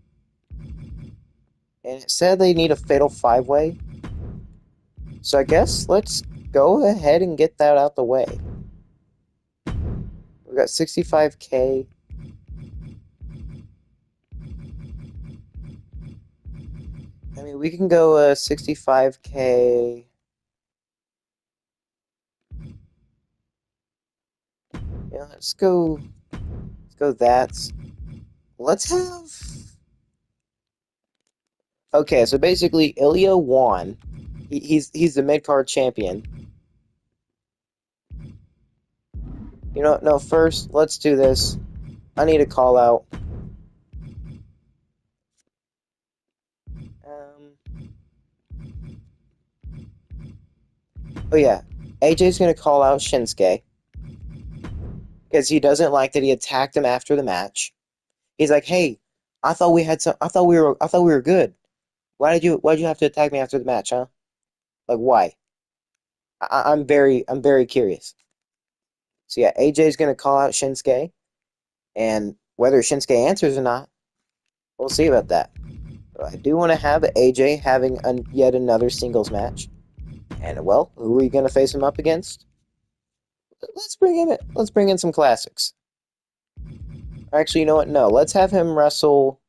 it said they need a fatal five-way. So I guess let's go ahead and get that out the way. We got 65K. I mean, we can go 65K. Yeah, let's go. Let's go that. Let's have. Okay, so basically, Ilya won. He's the mid card champion. You know, no. First, let's do this. I need a call out. Oh yeah, AJ's gonna call out Shinsuke because he doesn't like that he attacked him after the match. He's like, "Hey, I thought we had some. I thought we were good. Why did you have to attack me after the match, huh? Like, why? I'm very curious." So yeah, AJ's gonna call out Shinsuke, and whether Shinsuke answers or not, we'll see about that. But I do want to have AJ having yet another singles match, and well, who are you gonna face him up against? Let's bring him in. Let's bring in some classics. Actually, you know what? No, let's have him wrestle.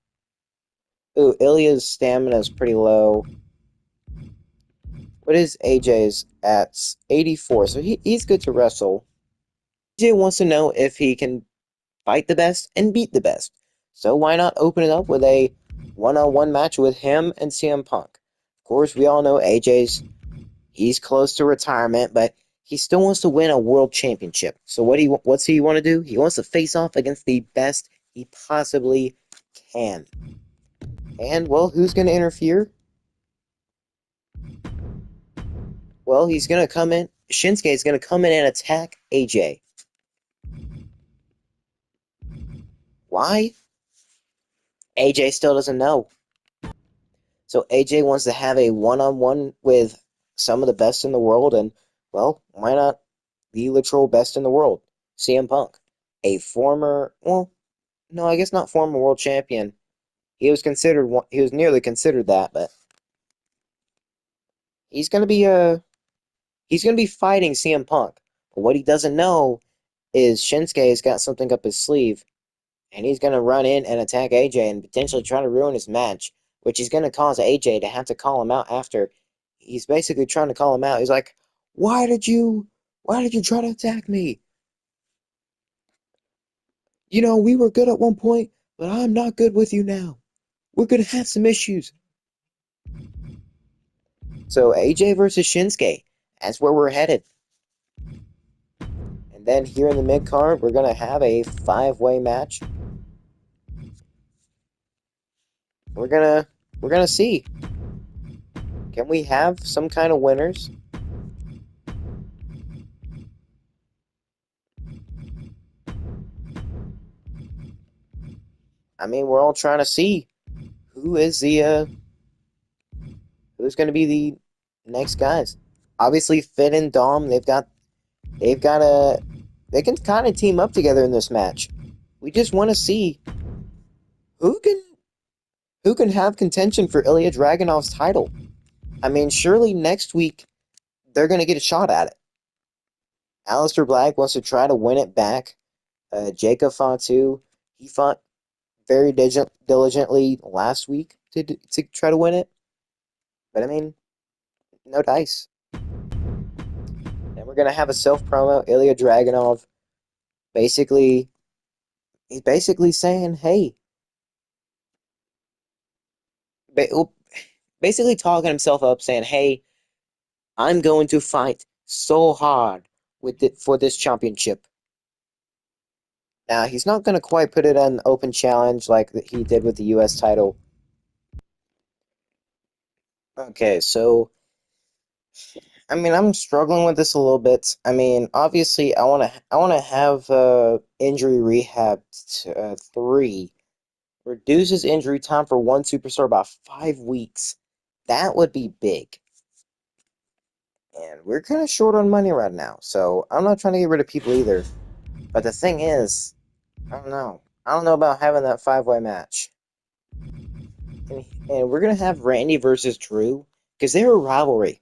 Ooh, Ilya's stamina is pretty low. What is AJ's at 84? So he's good to wrestle. AJ wants to know if he can fight the best and beat the best. So why not open it up with a one-on-one match with him and CM Punk? Of course, we all know he's close to retirement, but he still wants to win a world championship. So what's he want to do? He wants to face off against the best he possibly can. And well, who's going to interfere? Well, he's going to come in. Shinsuke is going to come in and attack AJ. Why? AJ still doesn't know. So AJ wants to have a one-on-one with some of the best in the world, and well, why not the literal best in the world? CM Punk, a former, well, no, I guess not former world champion. He was nearly considered that, but he's gonna be he's gonna be fighting CM Punk. But what he doesn't know is Shinsuke has got something up his sleeve, and he's gonna run in and attack AJ and potentially try to ruin his match, which is gonna cause AJ to have to call him out after. He's basically trying to call him out. He's like, why did you try to attack me? You know, we were good at one point, but I'm not good with you now. We're gonna have some issues." So AJ versus Shinsuke, that's where we're headed. And then here in the mid card, we're gonna have a five-way match. We're gonna see. Can we have some kind of winners? I mean, we're all trying to see who is the who's going to be the next guys. Obviously, Finn and Dom, they've got a, they can kind of team up together in this match. We just want to see who can who can have contention for Ilya Dragunov's title. I mean, surely next week they're going to get a shot at it. Aleister Black wants to try to win it back. Jacob Fatu, he fought very diligently last week to try to win it. But I mean, no dice. And we're gonna have a self promo. Ilya Dragunov, basically, he's basically saying, "Hey," basically talking himself up, saying, "Hey, I'm going to fight so hard with it for this championship." Now he's not gonna quite put it on open challenge like he did with the U.S. title. Okay, so I mean, I'm struggling with this a little bit. I mean, obviously, I want to have injury rehab 3 reduces injury time for one superstar by 5 weeks. That would be big, and we're kind of short on money right now. So I'm not trying to get rid of people either. But the thing is, I don't know. I don't know about having that 5-way match, and we're gonna have Randy versus Drew because they're a rivalry.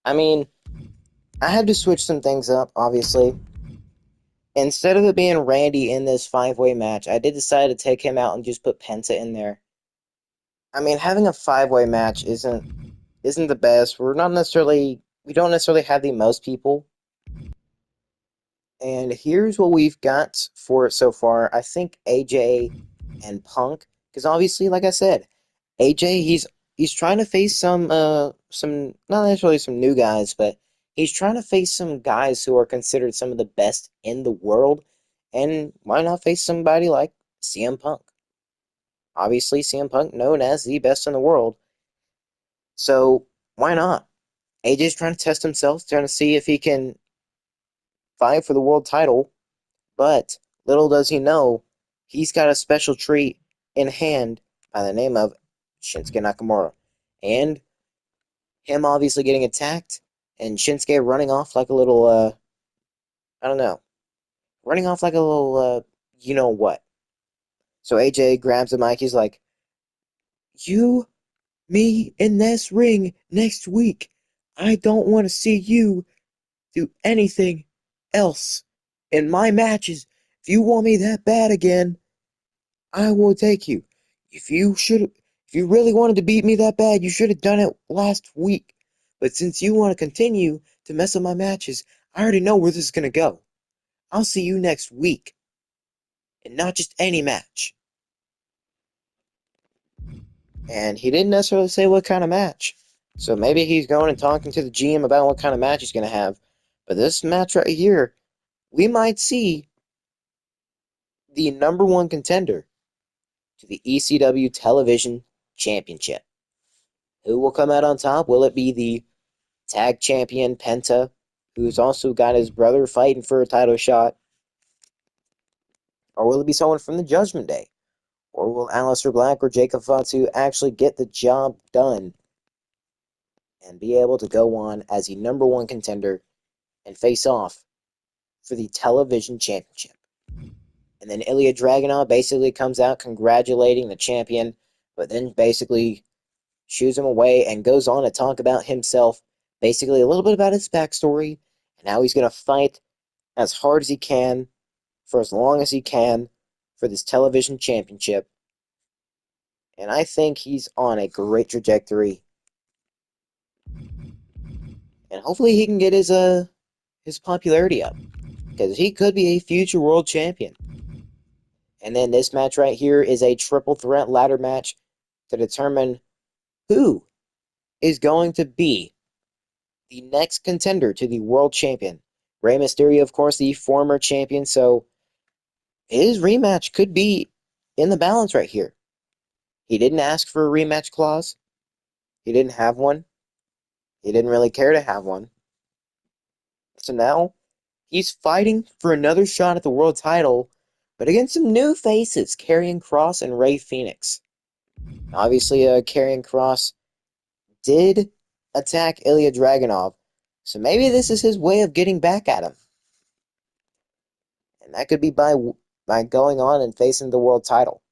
I mean, I had to switch some things up, obviously. Instead of it being Randy in this 5-way match, I did decide to take him out and just put Penta in there. I mean, having a 5-way match isn't the best. We don't necessarily have the most people. And here's what we've got for it so far. I think AJ and Punk, because obviously, like I said, AJ he's trying to face some not necessarily some new guys, but he's trying to face some guys who are considered some of the best in the world. And why not face somebody like CM Punk? Obviously, CM Punk known as the best in the world. So why not? AJ's trying to test himself, trying to see if he can fight for the world title. But little does he know, he's got a special treat in hand by the name of Shinsuke Nakamura. And him obviously getting attacked, and Shinsuke running off like a little, I don't know, running off like a little, you know what. So AJ grabs the mic, he's like, "You, me in this ring next week. I don't want to see you do anything else in my matches. If you want me that bad again, I will take you. If you really wanted to beat me that bad, you should have done it last week. But since you want to continue to mess up my matches, I already know where this is going to go. I'll see you next week, and not just any match." And he didn't necessarily say what kind of match. So maybe he's going and talking to the GM about what kind of match he's going to have. But this match right here, we might see the number one contender to the ECW Television Championship. Who will come out on top? Will it be the tag champion Penta, who's also got his brother fighting for a title shot? Or will it be someone from the Judgment Day? Or will Aleister Black or Jacob Fatu actually get the job done and be able to go on as the number one contender and face off for the television championship? And then Ilya Dragunov basically comes out congratulating the champion, but then basically shoos him away and goes on to talk about himself, basically a little bit about his backstory, and how he's going to fight as hard as he can for as long as he can for this television championship. And I think he's on a great trajectory. And hopefully he can get his popularity up, because he could be a future world champion. And then this match right here is a triple threat ladder match to determine who is going to be the next contender to the world champion. Rey Mysterio, of course, the former champion, so his rematch could be in the balance right here. He didn't ask for a rematch clause. He didn't have one. He didn't really care to have one. So now he's fighting for another shot at the world title, but against some new faces, Karrion Kross and Rey Fenix. Obviously, Karrion Kross did attack Ilya Dragunov, so maybe this is his way of getting back at him. And that could be by going on and facing the world title.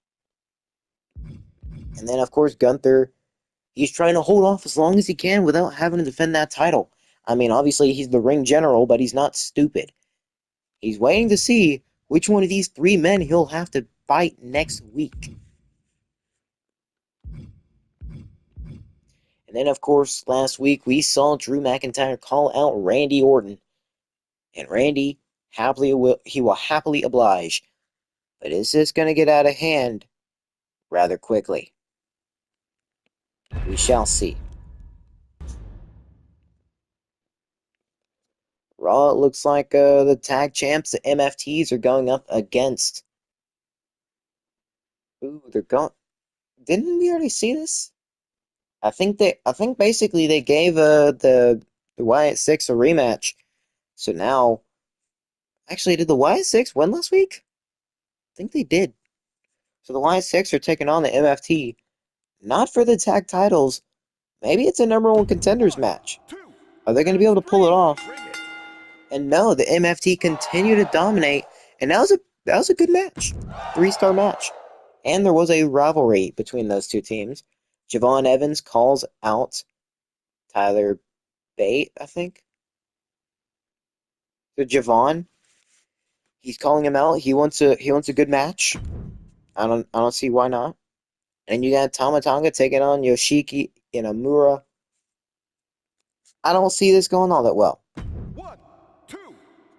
And then, of course, Gunther, he's trying to hold off as long as he can without having to defend that title. I mean, obviously, he's the ring general, but he's not stupid. He's waiting to see which one of these three men he'll have to fight next week. And then, of course, last week we saw Drew McIntyre call out Randy Orton. And Randy will happily oblige. But is this going to get out of hand rather quickly? We shall see. Raw, it looks like the tag champs, the MFTs, are going up against. Ooh, they're going. Didn't we already see this? I think basically they gave the Wyatt Six a rematch. So now, actually, did the Wyatt Six win last week? I think they did. So the Wyatt Six are taking on the MFT, not for the tag titles. Maybe it's a number one contenders match. Are they going to be able to pull it off? And no, the MFT continue to dominate, and that was a good match, 3-star match, and there was a rivalry between those two teams. Javon Evans calls out Tyler Bate, I think. So Javon, he's calling him out. He wants a good match. I don't see why not. And you got Tama Tonga taking on Yoshiki Inamura. I don't see this going all that well. 1, 2,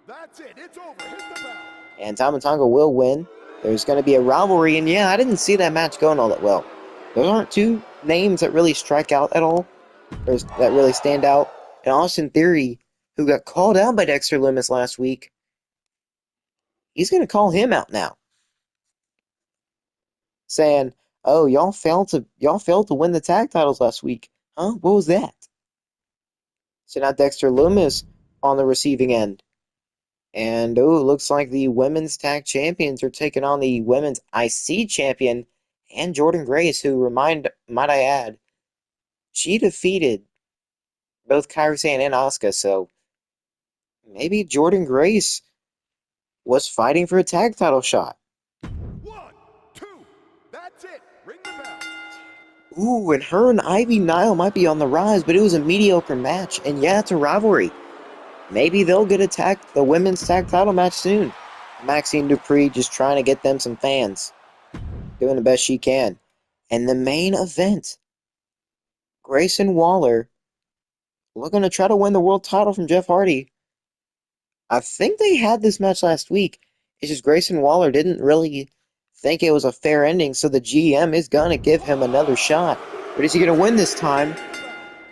that's it. It's over. Hit the bell. And Tama Tonga will win. There's going to be a rivalry, and yeah, I didn't see that match going all that well. Those aren't two names that really strike out at all, or that really stand out. And Austin Theory, who got called out by Dexter Lumis last week, he's going to call him out now, saying, "Oh, y'all failed to win the tag titles last week, huh? What was that?" So now Dexter Lumis on the receiving end. And it looks like the women's tag champions are taking on the women's IC champion and Jordan Grace, who might I add, she defeated both Kairi Sane and Asuka, so maybe Jordan Grace was fighting for a tag title shot. 1, 2, that's it. Ring the bell. Ooh, and her and Ivy Nile might be on the rise, but it was a mediocre match, and yeah, it's a rivalry. Maybe they'll get the women's tag title match soon. Maxine Dupree just trying to get them some fans. Doing the best she can. And the main event, Grayson Waller looking to try to win the world title from Jeff Hardy. I think they had this match last week. It's just Grayson Waller didn't really think it was a fair ending, so the GM is going to give him another shot. But is he going to win this time?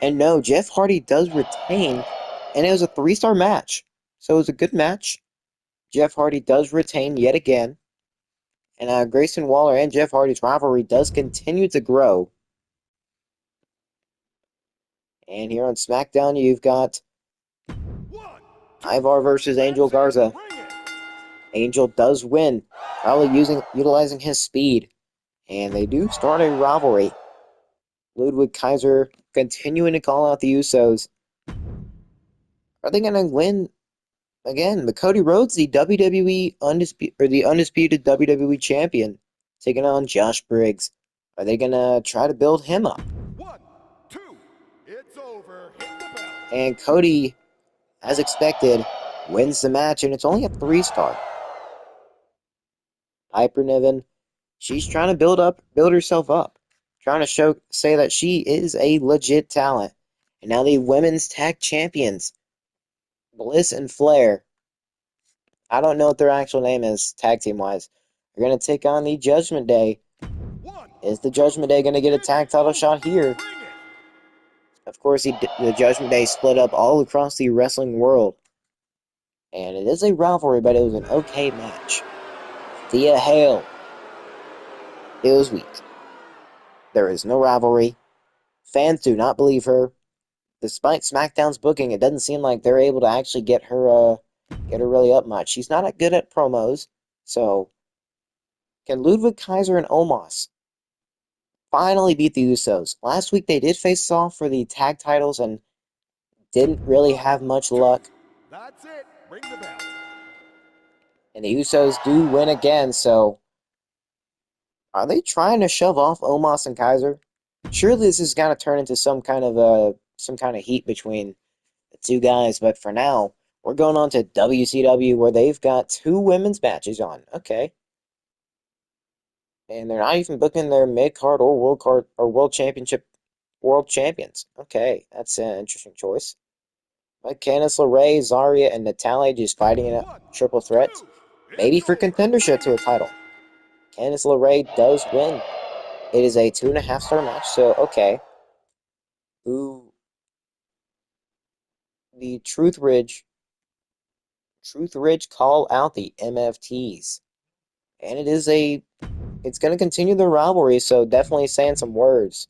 And no, Jeff Hardy does retain, and it was a 3-star match. So it was a good match. Jeff Hardy does retain yet again. And Grayson Waller and Jeff Hardy's rivalry does continue to grow. And here on SmackDown, you've got Ivar versus Angel Garza. Angel does win, probably utilizing his speed. And they do start a rivalry. Ludwig Kaiser continuing to call out the Usos. Are they going to win again? But Cody Rhodes, the undisputed WWE champion, taking on Josh Briggs. Are they going to try to build him up? 1, 2, it's over. Hit the bell. And Cody, as expected, wins the match, and it's only a 3-star. Piper Niven, she's trying to build herself up, trying to say that she is a legit talent. And now the women's tag champions, Bliss and Flair. I don't know what their actual name is, tag team wise. They're gonna take on the Judgment Day. 1, Is the Judgment Day gonna get a tag title shot here? Of course, the Judgment Day split up all across the wrestling world. And it is a rivalry, but it was an okay match. Thea Hale. It was weak. There is no rivalry. Fans do not believe her. Despite SmackDown's booking, it doesn't seem like they're able to actually get her really up much. She's not good at promos. So, can Ludwig Kaiser and Omos finally beat the Usos. Last week they did face off for the tag titles and didn't really One, have much two. luck. That's it. Ring the bell. And the Usos do win again, so are they trying to shove off Omos and Kaiser? Surely this is gonna turn into some kind of heat between the two guys, but for now, we're going on to WCW where they've got two women's matches on. Okay. And they're not even booking their mid card or world championship world champions. Okay, that's an interesting choice. Like Candice LeRae, Zarya, and Natalia just fighting in a One, triple threat, two. maybe It's for over. contendership to a title. Candice LeRae does win. It is a 2.5 star match, so okay. Who the Truth Ridge call out the MFTs, and it's going to continue the rivalry. So definitely saying some words.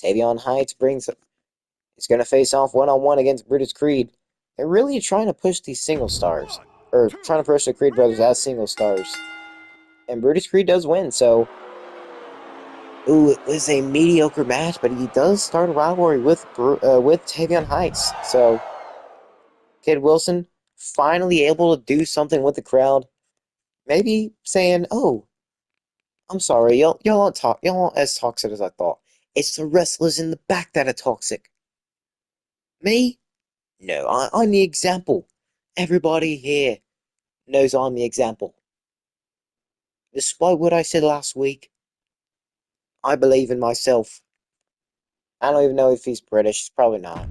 Tavion Heights is going to face off one-on-one against Brutus Creed. They're really trying to push these single stars, One, or two. trying to push the Creed Ring brothers it. as single stars. And Brutus Creed does win, so ooh, it was a mediocre match, but he does start a rivalry with Tavion Heights. So Kid Wilson finally able to do something with the crowd. Maybe saying, "Oh, I'm sorry, y'all aren't as toxic as I thought. It's the wrestlers in the back that are toxic. Me? No, I'm the example. Everybody here knows I'm the example. Despite what I said last week, I believe in myself. I don't even know if he's British. He's probably not.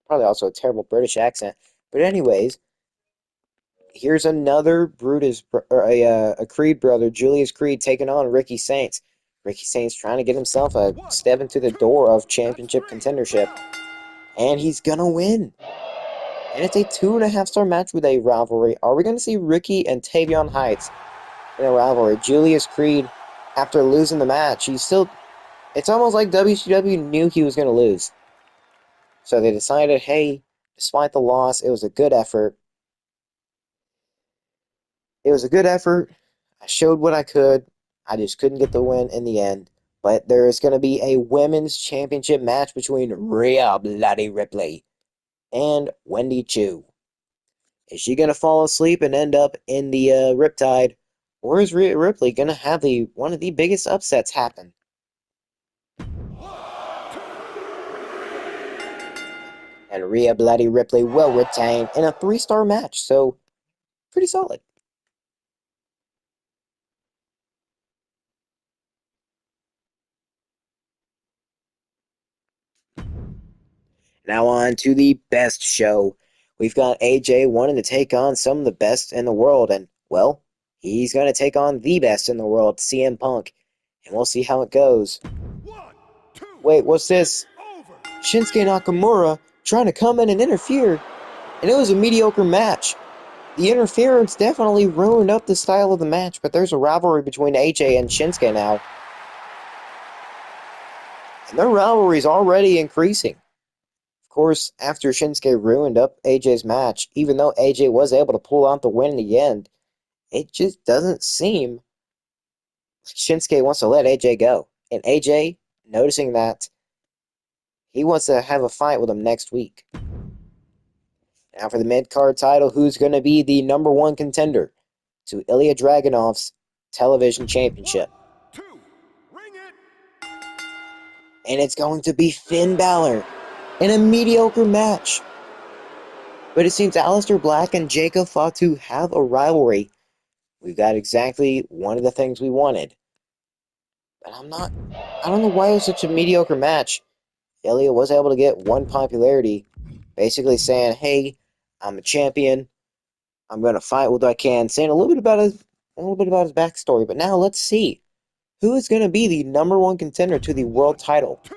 Probably also a terrible British accent. But anyways, here's another a Creed brother, Julius Creed, taking on Ricky Saints. Ricky Saints trying to get himself a One, step into the two. door of That's championship three. contendership, Bell. and he's gonna win. And it's a 2.5 star match with a rivalry. Are we gonna see Ricky and Tavion Heights in a rivalry? Julius Creed, after losing the match, it's almost like WCW knew he was gonna lose. So they decided, hey, despite the loss, it was a good effort. It was a good effort. I showed what I could. I just couldn't get the win in the end. But there is going to be a women's championship match between Rhea Bloody Ripley and Wendy Chu. Is she going to fall asleep and end up in the Riptide? Or is Rhea Ripley going to have one of the biggest upsets happen? And Rhea Bloody Ripley will retain in a 3-star match. So, pretty solid. Now on to the best show. We've got AJ wanting to take on some of the best in the world, and, well, he's going to take on the best in the world, CM Punk, and we'll see how it goes. One, two. Wait, what's this? It's over. Shinsuke Nakamura trying to come in and interfere, and it was a mediocre match. The interference definitely ruined up the style of the match, but there's a rivalry between AJ and Shinsuke now, and their rivalry is already increasing. Of course, after Shinsuke ruined up AJ's match, even though AJ was able to pull out the win in the end, it just doesn't seem like Shinsuke wants to let AJ go. And AJ, noticing that, he wants to have a fight with him next week. Now for the mid-card title, who's going to be the number one contender to Ilya Dragunov's television One, championship? two. Ring it. And it's going to be Finn Balor in a mediocre match. But it seems Aleister Black and Jacob Fatu have a rivalry. We've got exactly one of the things we wanted. But I don't know why it was such a mediocre match. Ilya was able to get one popularity, basically saying, hey, I'm a champion. I'm going to fight what I can, saying a little bit about his backstory. But now let's see who is going to be the number one contender to the world One, title. two.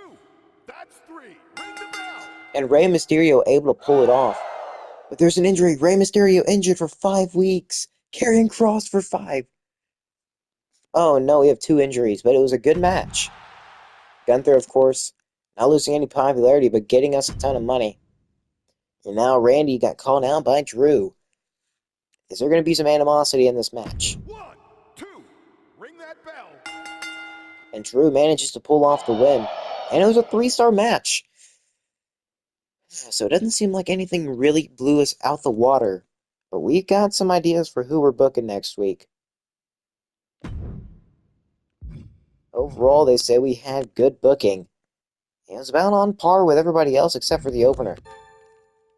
That's three. Ring the bell. And Rey Mysterio able to pull it off. But there's an injury. Rey Mysterio injured for 5 weeks. Karrion Kross for 5. Oh no, we have 2 injuries, but it was a good match. Gunther, of course, not losing any popularity, but getting us a ton of money. And now Randy got called out by Drew. Is there going to be some animosity in this match? One, two. Ring that bell. and Drew manages to pull off the win. And it was a 3-star match. So it doesn't seem like anything really blew us out the water. But we've got some ideas for who we're booking next week. Overall, they say we had good booking. It was about on par with everybody else except for the opener.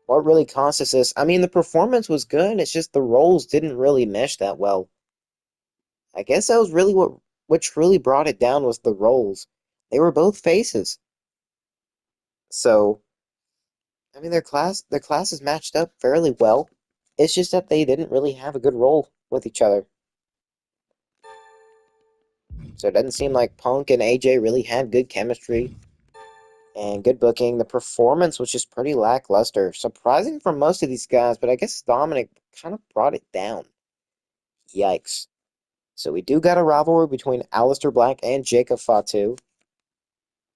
What really cost us this? I mean, the performance was good. It's just the roles didn't really mesh that well. I guess that was really what truly brought it down was the roles. They were both faces. So, I mean, their classes matched up fairly well. It's just that they didn't really have a good role with each other. So it doesn't seem like Punk and AJ really had good chemistry and good booking. The performance was just pretty lackluster. Surprising for most of these guys, but I guess Dominic kind of brought it down. Yikes. So we do got a rivalry between Aleister Black and Jacob Fatu.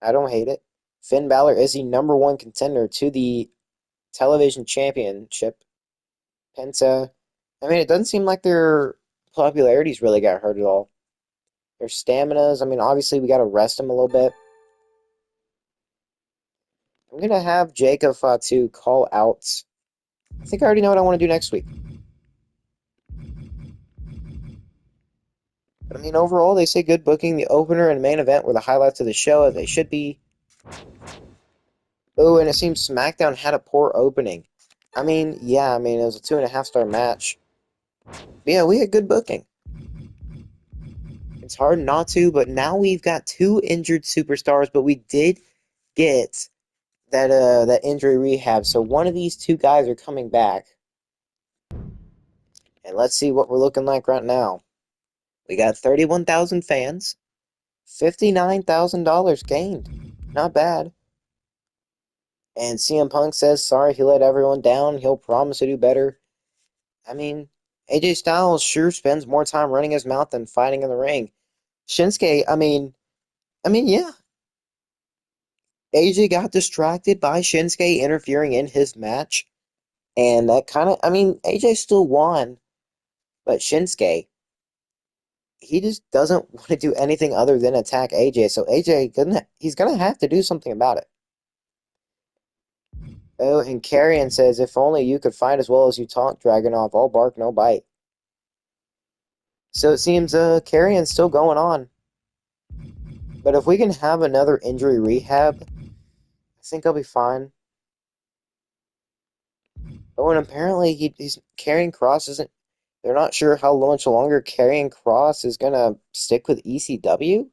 I don't hate it. Finn Balor is the #1 contender to the television championship. Penta. I mean, it doesn't seem like their popularities really got hurt at all. Their staminas, I mean, obviously we got to rest them a little bit. I'm going to have Jacob Fatu call out. I think I already know what I want to do next week. But I mean, overall, they say good booking. The opener and main event were the highlights of the show, as they should be. Oh, and it seems SmackDown had a poor opening. I mean, yeah, I mean, it was a 2.5-star match. But yeah, we had good booking. It's hard not to, but now we've got 2 injured superstars, but we did get that injury rehab. So one of these 2 guys are coming back. And let's see what we're looking like right now. We got 31,000 fans, $59,000 gained. Not bad. And CM Punk says sorry he let everyone down. He'll promise to do better. I mean, AJ Styles sure spends more time running his mouth than fighting in the ring. Shinsuke, yeah. AJ got distracted by Shinsuke interfering in his match. And that kind of, I mean, AJ still won. But Shinsuke, he just doesn't want to do anything other than attack AJ. So AJ, he's going to have to do something about it. Oh, and Carrion says, if only you could fight as well as you talk, Dragunov. All bark, no bite. So it seems Carrion's still going on. But if we can have another injury rehab, I think I'll be fine. Oh, and apparently he's Karrion Kross isn't. They're not sure how much longer Karrion Kross is gonna stick with ECW.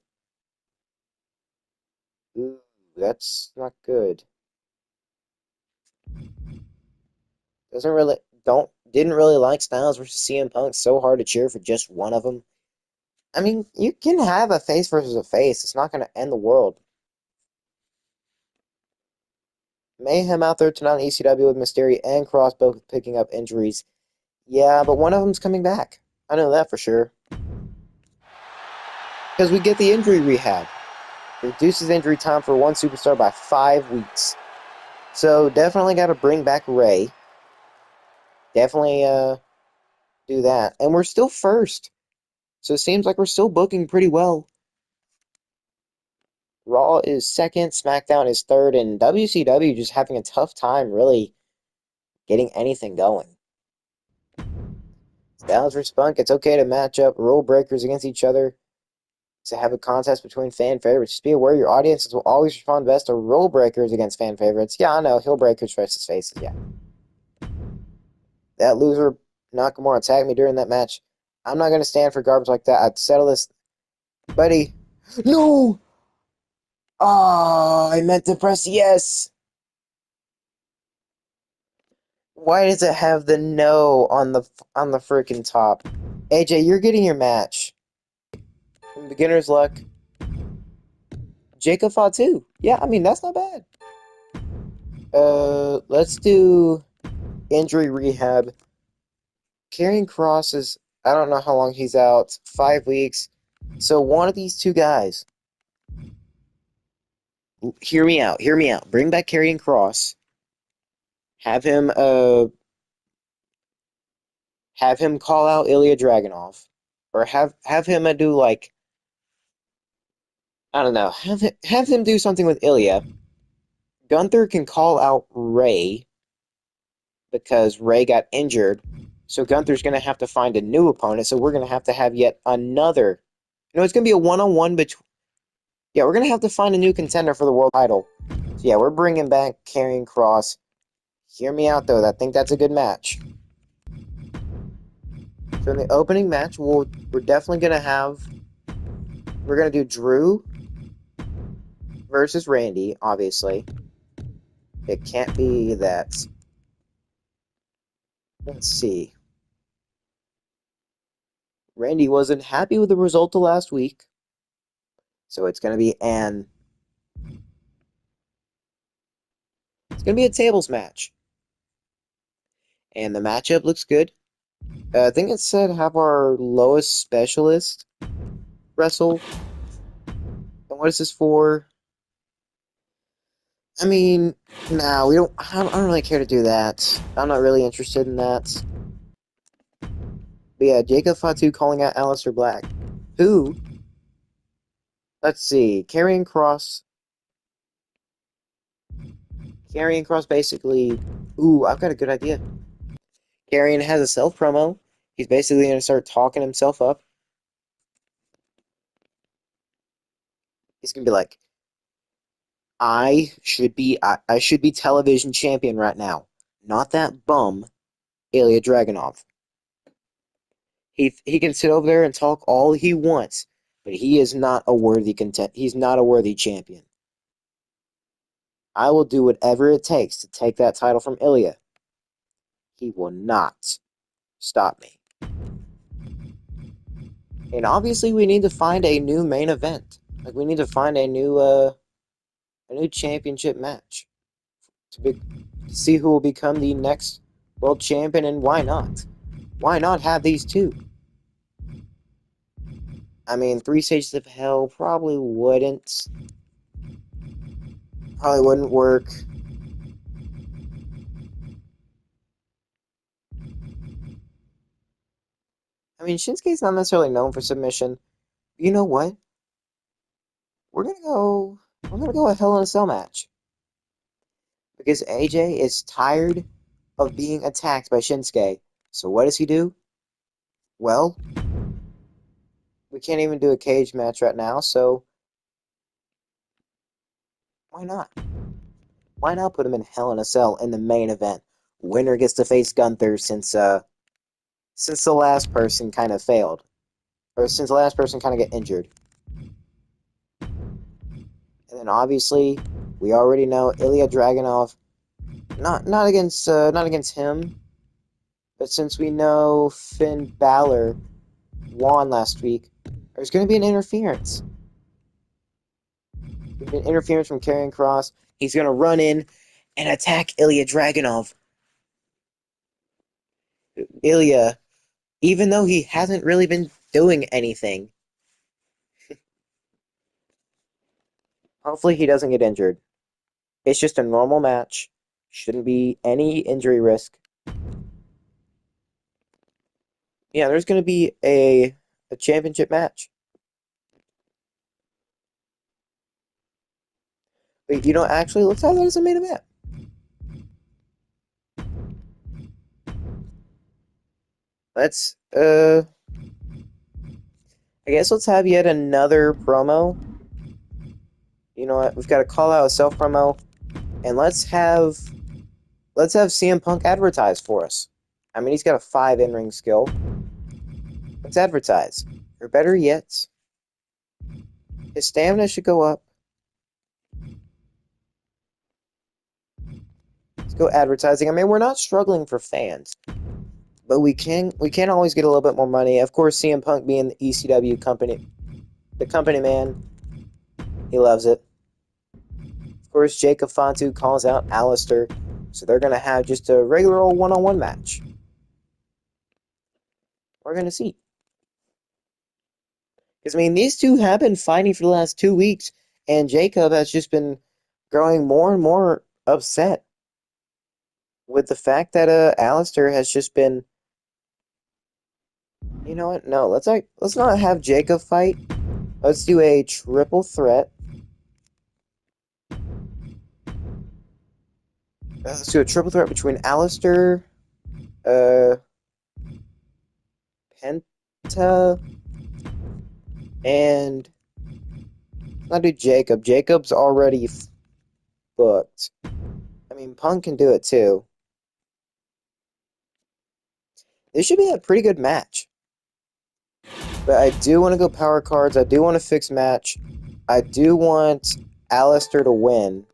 Ooh, that's not good. Doesn't really didn't really like Styles versus CM Punk. So hard to cheer for just one of them. I mean, you can have a face versus a face. It's not gonna end the world. Mayhem out there tonight in ECW with Mysterio and Cross both picking up injuries. Yeah, but one of them's coming back. I know that for sure. Because we get the injury rehab. Reduces injury time for one superstar by 5 weeks. So definitely got to bring back Ray. Definitely do that. And we're still first. So it seems like we're still booking pretty well. Raw is second, SmackDown is third, and WCW just having a tough time really getting anything going. Styles vs. Punk, it's okay to match up rule breakers against each other. To have a contest between fan favorites. Just be aware your audiences will always respond best to rule breakers against fan favorites. Yeah, I know, heel breakers versus faces, yeah. That loser, Nakamura, attacked me during that match. I'm not going to stand for garbage like that. I'd settle this. Buddy. No! Oh, I meant to press yes. Why does it have the no on the freaking top? AJ, you're getting your match. Beginner's luck. Jacob Fatu. Yeah, I mean, that's not bad. Let's do injury rehab. Karrion Kross is, I don't know how long he's out. 5 weeks. So one of these 2 guys. Hear me out. Hear me out. Bring back Karrion Kross. Have him call out Ilya Dragunov. Or have him do like I don't know. Have him do something with Ilya. Gunther can call out Ray because Ray got injured. So Gunther's going to have to find a new opponent. So we're going to have yet another. It's going to be a one-on-one between. Yeah, we're going to have to find a new contender for the world title. So yeah, we're bringing back Karrion Kross. Hear me out, though. I think that's a good match. So in the opening match, we're definitely going to have. We're going to do Drew versus Randy, obviously. It can't be that. Let's see. Randy wasn't happy with the result of last week. So it's going to be a tables match. And the matchup looks good. I think it said have our lowest specialist wrestle. And what is this for? I mean, no, we don't. I don't really care to do that. I'm not really interested in that. But yeah, Jacob Fatu calling out Aleister Black. Who? Let's see. Karrion Kross. Karrion Kross basically. Ooh, I've got a good idea. Karrion has a self promo. He's basically going to start talking himself up. He's going to be like, I should be television champion right now. Not that bum, Ilya Dragunov. He can sit over there and talk all he wants, but he is not a worthy he's not a worthy champion. I will do whatever it takes to take that title from Ilya. He will not stop me. And obviously we need to find a new main event. Like we need to find a new championship match to see who will become the next world champion, and why not? Why not have these two? I mean, 3 Stages of Hell probably wouldn't work. I mean, Shinsuke's not necessarily known for submission. You know what? We're gonna go a Hell in a Cell match because AJ is tired of being attacked by Shinsuke. So what does he do? Well, we can't even do a cage match right now, so why not? Why not put him in Hell in a Cell in the main event? Winner gets to face Gunther since the last person kind of failed, or since the last person kind of got injured. And then obviously, we already know Ilya Dragunov. Not against him, but since we know Finn Balor won last week, there's going to be an interference. There's an interference from Karrion Kross. He's going to run in and attack Ilya Dragunov. Ilya, even though he hasn't really been doing anything, hopefully he doesn't get injured. It's just a normal match. Shouldn't be any injury risk. Yeah, there's going to be a championship match. But actually, let's have that as a main event. Let's, I guess let's have yet another promo. You know what? We've got to call out a self promo, and let's have CM Punk advertise for us. I mean, he's got a 5 in-ring skill. Let's advertise. Or better yet, his stamina should go up. Let's go advertising. I mean, we're not struggling for fans, but we can always get a little bit more money. Of course, CM Punk being the ECW company, the company man, he loves it. Of course, Jacob Fatu calls out Aleister, so they're going to have just a regular old one-on-one match. We're going to see. Because, I mean, these two have been fighting for the last 2 weeks, and Jacob has just been growing more and more upset with the fact that Aleister has just been. You know what? No, let's not have Jacob fight. Let's do a triple threat. Let's do a triple threat between Alistair, Penta, and I'll do Jacob. Jacob's already booked. I mean, Punk can do it too. This should be a pretty good match. But I do want to go power cards. I do want to fix match. I do want Alistair to win.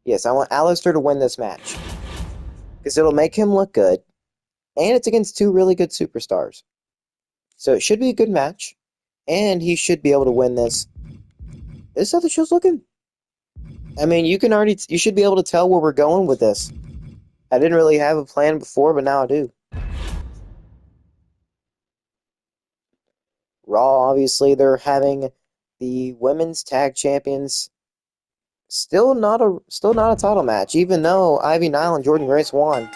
Yes, I want Alistair to win this match. Because it'll make him look good. And it's against two really good superstars. So it should be a good match. And he should be able to win this. This is how the show's looking. I mean, you should be able to tell where we're going with this. I didn't really have a plan before, but now I do. Raw, obviously, they're having the women's tag champions. Still not a title match, even though Ivy Nile and Jordan Grace won.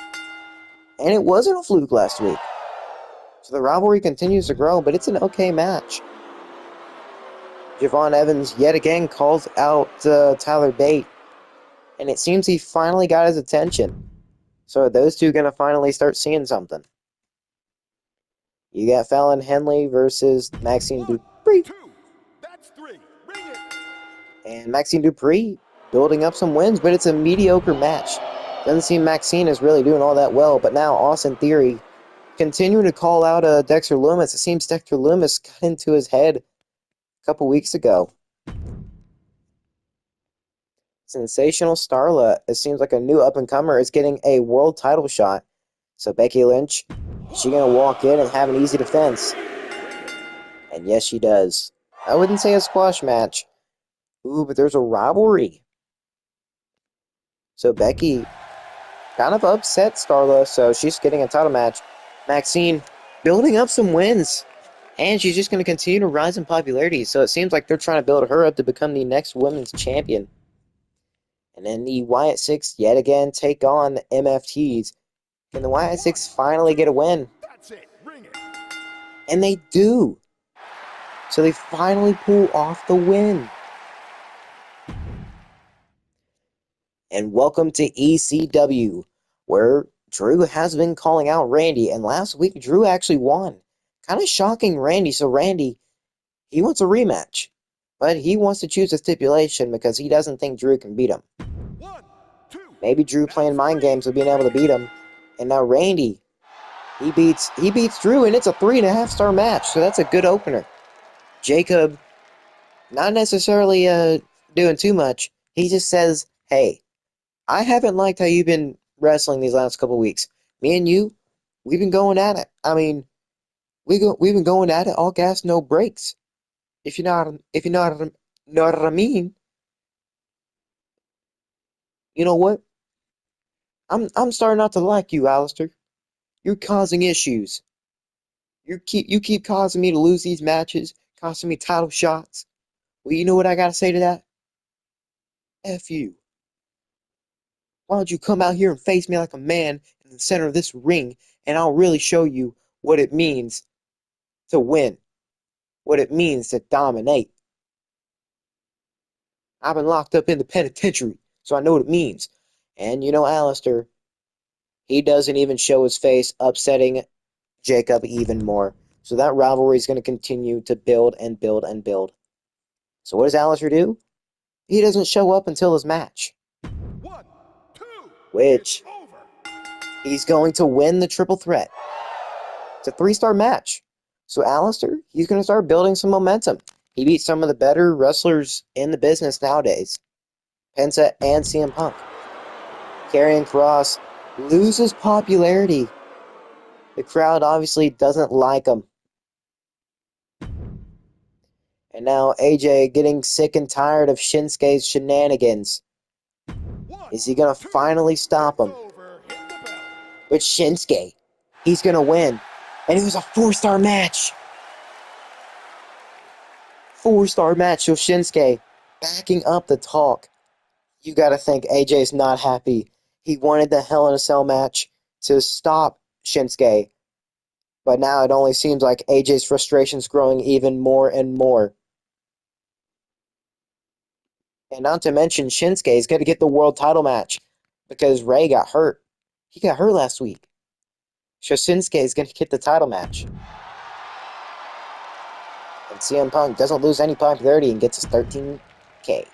And it wasn't a fluke last week. So the rivalry continues to grow, but it's an okay match. Javon Evans yet again calls out Tyler Bate. And it seems he finally got his attention. So are those two going to finally start seeing something? You got Fallon Henley versus Maxine Dupree. That's three. Bring it. And Maxine Dupree building up some wins, but it's a mediocre match. Doesn't seem Maxine is really doing all that well, but now Austin Theory continuing to call out Dexter Lumis. It seems Dexter Lumis got into his head a couple weeks ago. Sensational Starla, it seems like a new up-and-comer, is getting a world title shot. So Becky Lynch, is she going to walk in and have an easy defense? And yes, she does. I wouldn't say a squash match. Ooh, but there's a rivalry. So Becky kind of upset Starla, so she's getting a title match. Maxine building up some wins. And she's just going to continue to rise in popularity. So it seems like they're trying to build her up to become the next women's champion. And then the Wyatt Six yet again take on the MFTs. Can the Wyatt Six finally get a win? That's it. Bring it. And they do. So they finally pull off the win. And welcome to ECW, where Drew has been calling out Randy. And last week, Drew actually won. Kind of shocking Randy. So Randy, he wants a rematch. But he wants to choose a stipulation because he doesn't think Drew can beat him. 1, 2. Maybe Drew playing mind games with being able to beat him. And now Randy, he beats Drew, and it's a 3.5-star match. So that's a good opener. Jacob, not necessarily doing too much. He just says, hey, I haven't liked how you've been wrestling these last couple weeks. Me and you, we've been going at it. I mean, we've been going at it all gas, no brakes. If you know what I mean. You know what? I'm starting not to like you, Alistair. You're causing issues. You keep causing me to lose these matches, costing me title shots. Well, you know what I gotta say to that? F you. Why don't you come out here and face me like a man in the center of this ring, and I'll really show you what it means to win, what it means to dominate. I've been locked up in the penitentiary, so I know what it means. And you know, Alistair, he doesn't even show his face, upsetting Jacob even more. So that rivalry is going to continue to build and build and build. So what does Alistair do? He doesn't show up until his match, 1, 2. which It's over. he's going to win the triple threat. It's a 3-star match. So Alistair, he's going to start building some momentum. He beat some of the better wrestlers in the business nowadays. Penta and CM Punk. Karrion Kross loses popularity. The crowd obviously doesn't like him. And now AJ getting sick and tired of Shinsuke's shenanigans. 1, Is he going to 2. finally stop him? It's over. Hit the bell. But Shinsuke, he's going to win. And it was a 4-star match. 4-star match. So Shinsuke backing up the talk. You got to think AJ's not happy. He wanted the Hell in a Cell match to stop Shinsuke. But now it only seems like AJ's frustration is growing even more and more. And not to mention, Shinsuke is going to get the world title match because Ray got hurt. He got hurt last week. So Shinsuke is going to get the title match. And CM Punk doesn't lose any popularity and gets his 13K.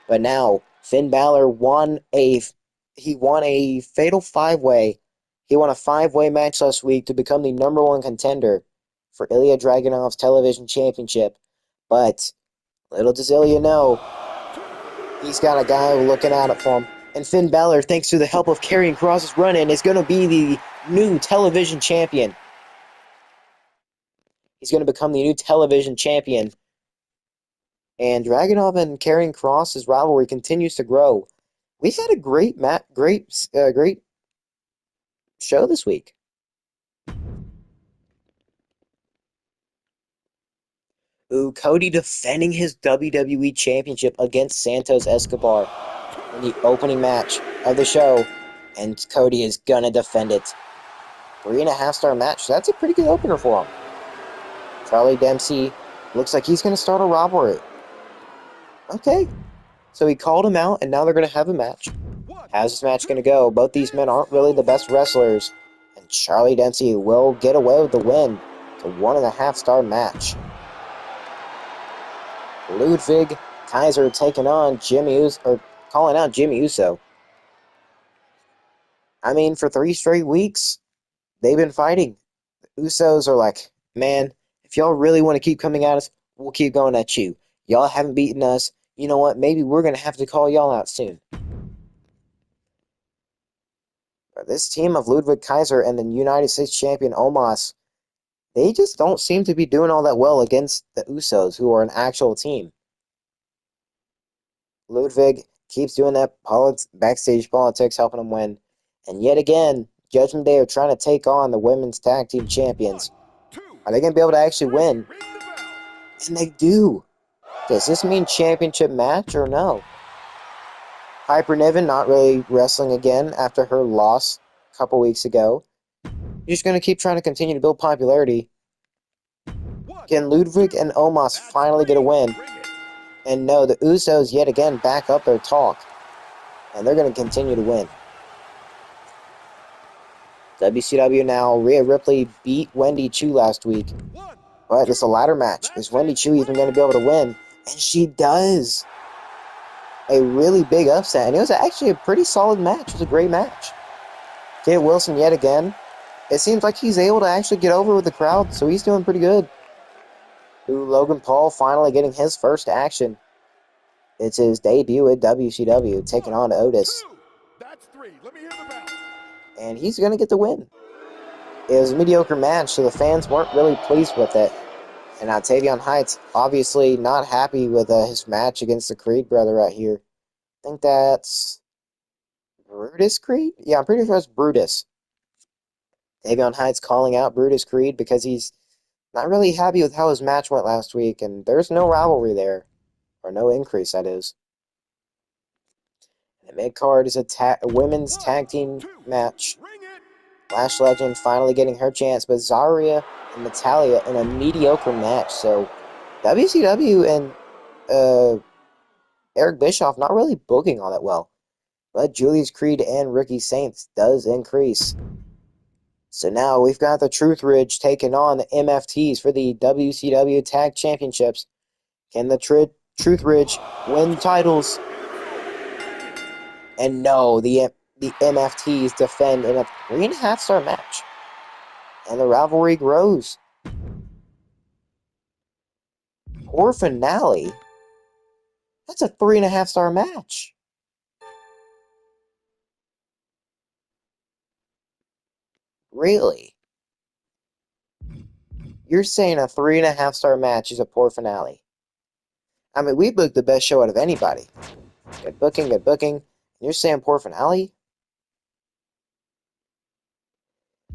But now Finn Balor won a fatal 5-way. He won a 5-way match last week to become the #1 contender for Ilya Dragunov's television championship. But little does Ilya know, he's got a guy looking at it for him. And Finn Balor, thanks to the help of Karrion Kross's run-in, is going to be the new television champion. He's going to become the new television champion. And Dragunov and Karrion Kross's rivalry continues to grow. We've had a great show this week. Ooh, Cody defending his WWE Championship against Santos Escobar in the opening match of the show. And Cody is gonna defend it. 3.5-star match. That's a pretty good opener for him. Charlie Dempsey looks like he's gonna start a rivalry. Okay. So he called him out, and now they're gonna have a match. How's this match gonna go? Both these men aren't really the best wrestlers. And Charlie Dempsey will get away with the win. It's a 1.5-star match. Ludwig Kaiser taking on calling out Jimmy Uso. I mean, for 3 straight weeks, they've been fighting. The Usos are like, man, if y'all really want to keep coming at us, we'll keep going at you. Y'all haven't beaten us. You know what? Maybe we're going to have to call y'all out soon. But this team of Ludwig Kaiser and the United States champion Omos, they just don't seem to be doing all that well against the Usos, who are an actual team. Ludwig keeps doing that backstage politics, helping him win. And yet again, Judgment Day are trying to take on the women's tag team champions. Are they going to be able to actually win? And they do. Does this mean championship match or no? Piper Niven not really wrestling again after her loss a couple weeks ago. You're just going to keep trying to continue to build popularity. Can Ludwig and Omos finally get a win? And no, the Usos yet again back up their talk. And they're going to continue to win. WCW now, Rhea Ripley beat Wendy Chu last week. But it's a ladder match. Is Wendy Chu even going to be able to win? And she does. A really big upset. And it was actually a pretty solid match. It was a great match. Kit Wilson yet again. It seems like he's able to actually get over with the crowd, so he's doing pretty good. Ooh, Logan Paul finally getting his first action. It's his debut at WCW, taking on Otis. That's 3. Let me hear the bell. And he's going to get the win. It was a mediocre match, so the fans weren't really pleased with it. And Octavian Heights, obviously not happy with his match against the Creed brother right here. I think that's Brutus Creed? Yeah, I'm pretty sure it's Brutus. Octavian Heights calling out Brutus Creed because he's not really happy with how his match went last week, and there's no rivalry there. Or no increase, that is. The mid-card is a women's tag team match. Lash Legend finally getting her chance, but Zarya and Natalya in a mediocre match. So WCW and Eric Bischoff not really booking all that well. But Julius Creed and Ricky Saints does increase. So now we've got the Truth Ridge taking on the MFTs for the WCW Tag Championships. Can the Truth Ridge win titles? And no, the MFTs defend in a 3.5-star match. And the rivalry grows. Or finale. That's a 3.5-star match. Really? You're saying a 3.5-star match is a poor finale? I mean, we booked the best show out of anybody. Good booking, good booking. And you're saying poor finale?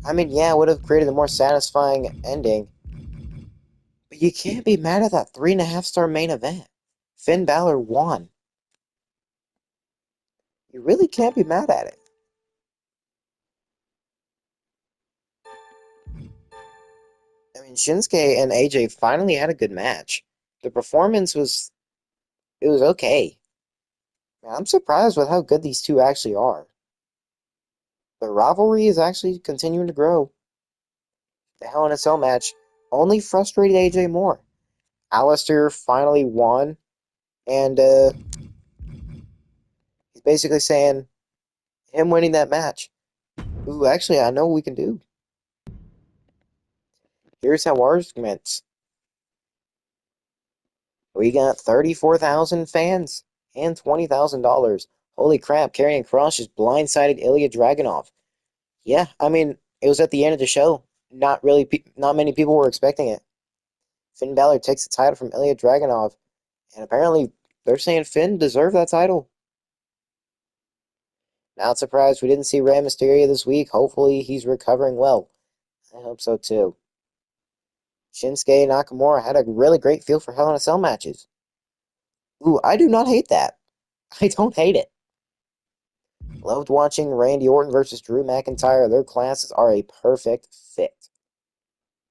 I mean, yeah, it would have created a more satisfying ending. But you can't be mad at that 3.5-star main event. Finn Balor won. You really can't be mad at it. mean, Shinsuke and AJ finally had a good match. The performance was okay. Man, I'm surprised with how good these two actually are. The rivalry is actually continuing to grow. The Hell in a Cell match only frustrated AJ more. Alistair finally won, and he's basically saying him winning that match. Ooh, actually, I know what we can do. Here's how ours commence. We got 34,000 fans and $20,000. Holy crap, Karrion Kross just blindsided Ilya Dragunov. Yeah, I mean, it was at the end of the show. Not many people were expecting it. Finn Balor takes the title from Ilya Dragunov, and apparently they're saying Finn deserved that title. Not surprised we didn't see Rey Mysterio this week. Hopefully he's recovering well. I hope so too. Shinsuke Nakamura had a really great feel for Hell in a Cell matches. Ooh, I do not hate that. I don't hate it. Loved watching Randy Orton versus Drew McIntyre. Their classes are a perfect fit.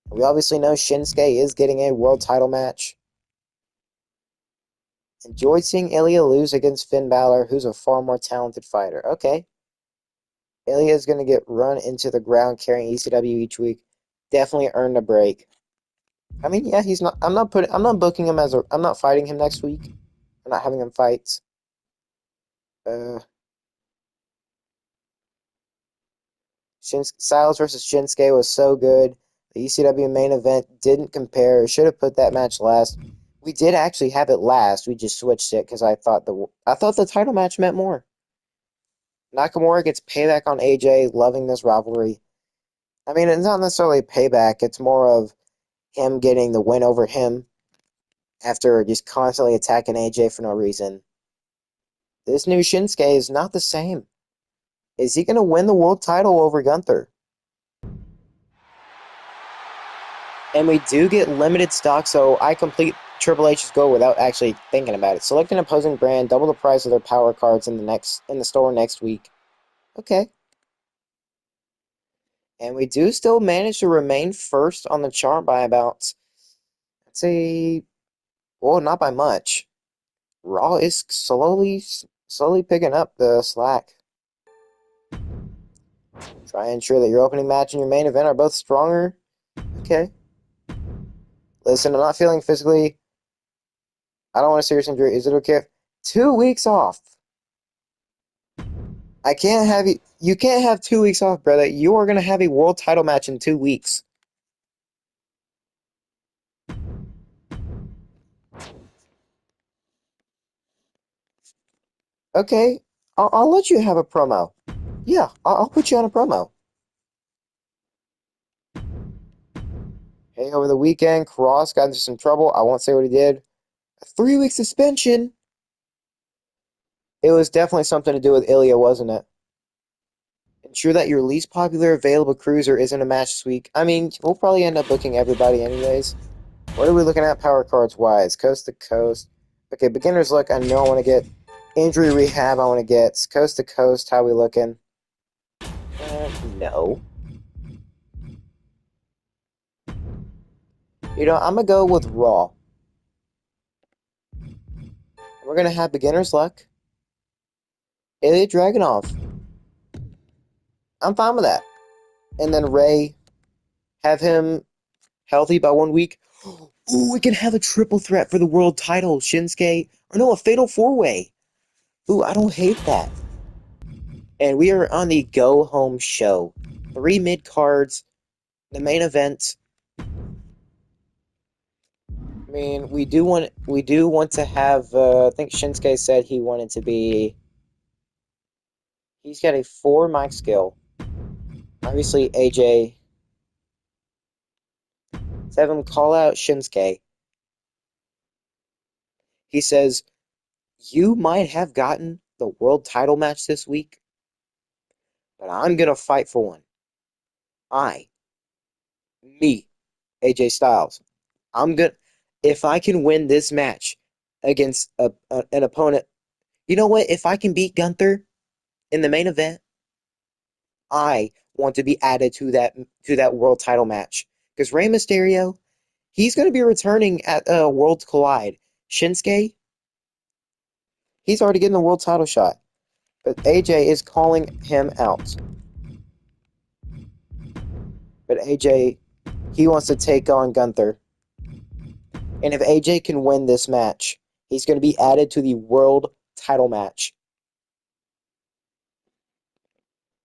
We obviously know Shinsuke is getting a world title match. Enjoyed seeing Ilya lose against Finn Balor, who's a far more talented fighter. Okay. Ilya is going to get run into the ground carrying ECW each week. Definitely earned a break. I mean, yeah, he's not. I'm not booking him as a. I'm not fighting him next week. I'm not having him fight. Uh, Styles versus Shinsuke was so good. The ECW main event didn't compare. Should have put that match last. We did actually have it last. We just switched it because I thought the title match meant more. Nakamura gets payback on AJ. Loving this rivalry. I mean, it's not necessarily payback. It's more of him getting the win over him after just constantly attacking AJ for no reason. This new Shinsuke is not the same. Is he going to win the world title over Gunther? And we do get limited stock, so I complete Triple H's goal without actually thinking about it. Select an opposing brand, double the price of their power cards in the store next week. Okay. And we do still manage to remain first on the chart by about, let's say, well, not by much. Raw is slowly picking up the slack. Try and ensure that your opening match and your main event are both stronger. Okay. Listen, I'm not feeling physically. I don't want a serious injury. Is it okay? 2 weeks off. I can't have you. You can't have 2 weeks off, brother. You are gonna have a world title match in 2 weeks. Okay, I'll let you have a promo. Yeah, I'll put you on a promo. Hey, over the weekend, Cross got into some trouble. I won't say what he did. A 3-week suspension. It was definitely something to do with Ilya, wasn't it? Ensure that your least popular available cruiser isn't a match this week. I mean, we'll probably end up booking everybody anyways. What are we looking at power cards wise? Coast to coast. Okay, beginner's luck. I know I want to get injury rehab. I want to get coast to coast. How we looking? No. You know, I'm gonna go with Raw. We're gonna have beginner's luck. Ilya Dragunov. I'm fine with that. And then Ray, have him healthy by 1 week. Ooh, we can have a triple threat for the world title. Shinsuke, or no, a fatal four-way. Ooh, I don't hate that. And we are on the go home show. 3 mid cards, the main event. I mean, we do want to have. I think Shinsuke said he wanted to be. He's got a 4 mic skill. Obviously, AJ. Let's have him call out Shinsuke. He says, "You might have gotten the world title match this week, but I'm gonna fight for one. I, me, AJ Styles. I'm gonna. If I can win this match against an opponent, you know what? If I can beat Gunther in the main event, I want to be added to that world title match Because Rey Mysterio, he's going to be returning at Worlds Collide. Shinsuke, he's already getting the world title shot. But AJ is calling him out. But AJ, he wants to take on Gunther. And if AJ can win this match, he's going to be added to the world title match.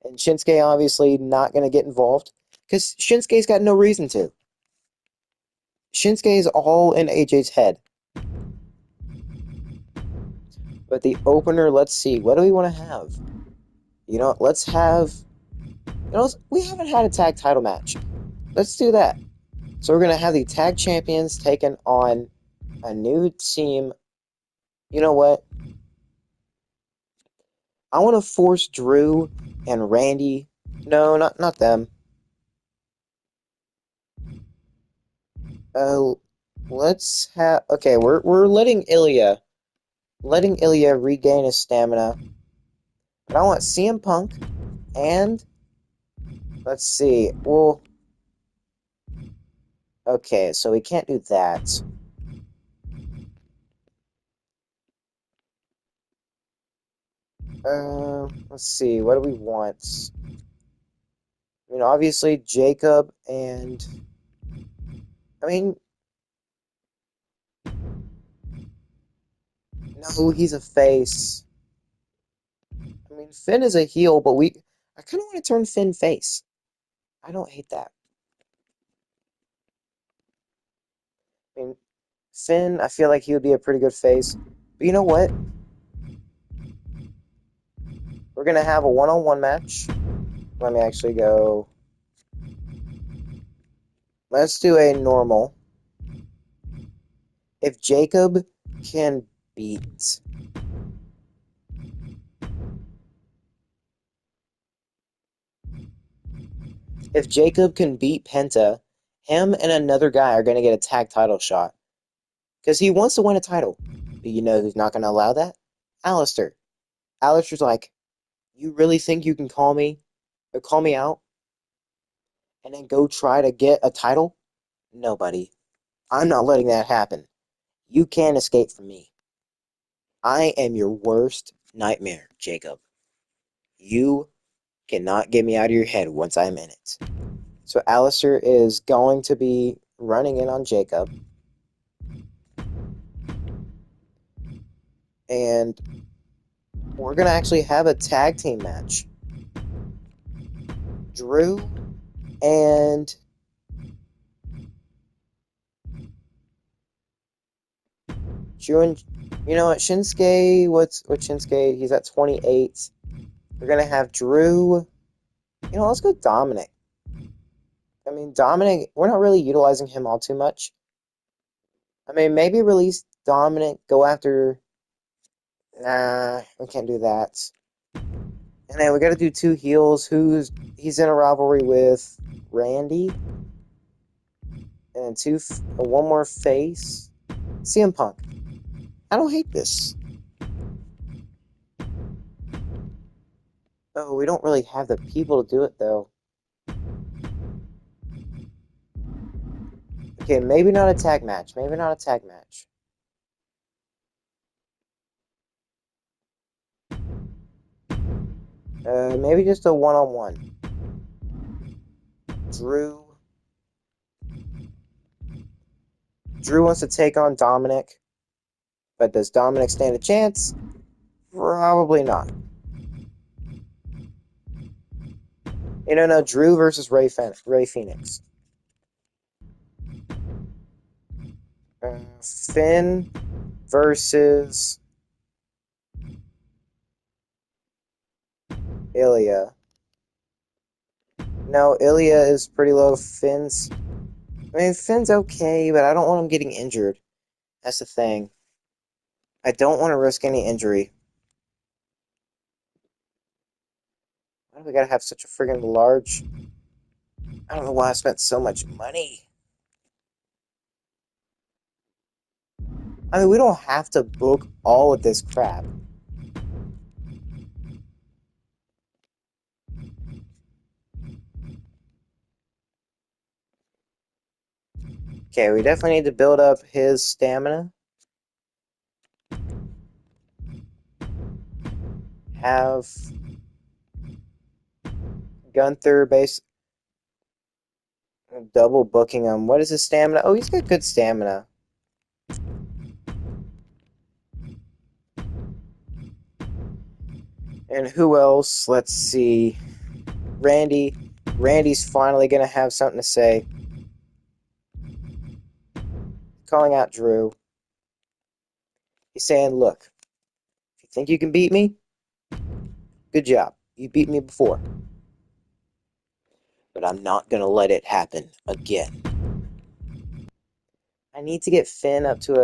And Shinsuke obviously not going to get involved because Shinsuke's got no reason to. Shinsuke is all in AJ's head. But the opener, let's see. What do we want to have? Let's have... we haven't had a tag title match. Let's do that. So we're going to have the tag champions taken on a new team. You know what? I want to force Drew and Randy. No, not them. Let's have... Okay, we're letting Ilya regain his stamina. But I want CM Punk and... Let's see. Well... Okay, so we can't do that. Let's see. What do we want? I mean, obviously, Jacob and... I mean... No, he's a face. I mean, Finn is a heel, but I kind of want to turn Finn face. I don't hate that. I mean, Finn, I feel like he would be a pretty good face. But you know what? We're going to have a one-on-one match. Let me actually go... Let's do a normal. If Jacob can beat... If Jacob can beat Penta, him and another guy are going to get a tag title shot. Because he wants to win a title. But you know who's not going to allow that? Alistair. Alistair's like, you really think you can call me out? And then go try to get a title? Nobody. I'm not letting that happen. You can't escape from me. I am your worst nightmare, Jacob. You cannot get me out of your head once I'm in it. So Alistair is going to be running in on Jacob. And we're going to actually have a tag team match. Drew and... You know what, Shinsuke, what's Shinsuke? He's at 28. We're going to have Drew. Let's go Dominic. I mean, Dominic, we're not really utilizing him all too much. I mean, maybe release Dominic, go after... Nah, we can't do that. And then we got to do two heels. He's in a rivalry with Randy. And then one more face. CM Punk. I don't hate this. Oh, we don't really have the people to do it, though. Okay, maybe not a tag match. Maybe not a tag match. Maybe just a one-on-one. Drew wants to take on Dominic. But does Dominic stand a chance? Probably not. No, Drew versus Rey Fenix. Finn versus Ilya. No, Ilya is pretty low. Finn's okay, but I don't want him getting injured. That's the thing. I don't want to risk any injury. Why do we gotta have such a friggin' large... I don't know why I spent so much money. I mean, we don't have to book all of this crap. Okay, we definitely need to build up his stamina. Have Gunther base double booking him. What is his stamina? Oh, he's got good stamina. And who else? Let's see. Randy. Randy's finally gonna have something to say. Calling out Drew. He's saying, look, if you think you can beat me, good job. You beat me before. But I'm not gonna let it happen again. I need to get Finn up to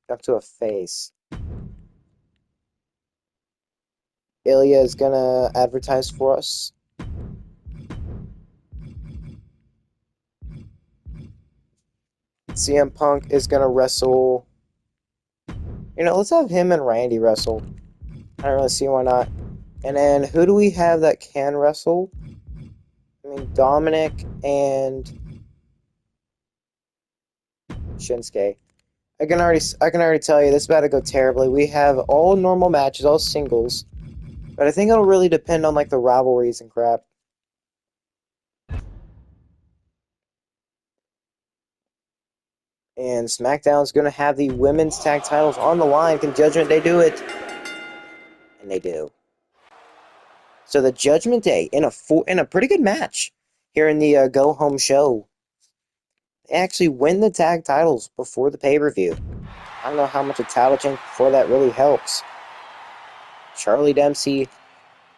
a face. Ilya is gonna advertise for us. CM Punk is gonna wrestle. You know, let's have him and Randy wrestle. I don't really see why not. And then who do we have that can wrestle? I mean, Dominic and Shinsuke. I can already tell you this is about to go terribly. We have all normal matches, all singles, but I think it'll really depend on like the rivalries and crap. And SmackDown's gonna have the women's tag titles on the line. Can Judgment Day do it? And they do. So the Judgment Day in a pretty good match here in the go home show. They actually win the tag titles before the pay-per-view. I don't know how much a title change before that really helps. Charlie Dempsey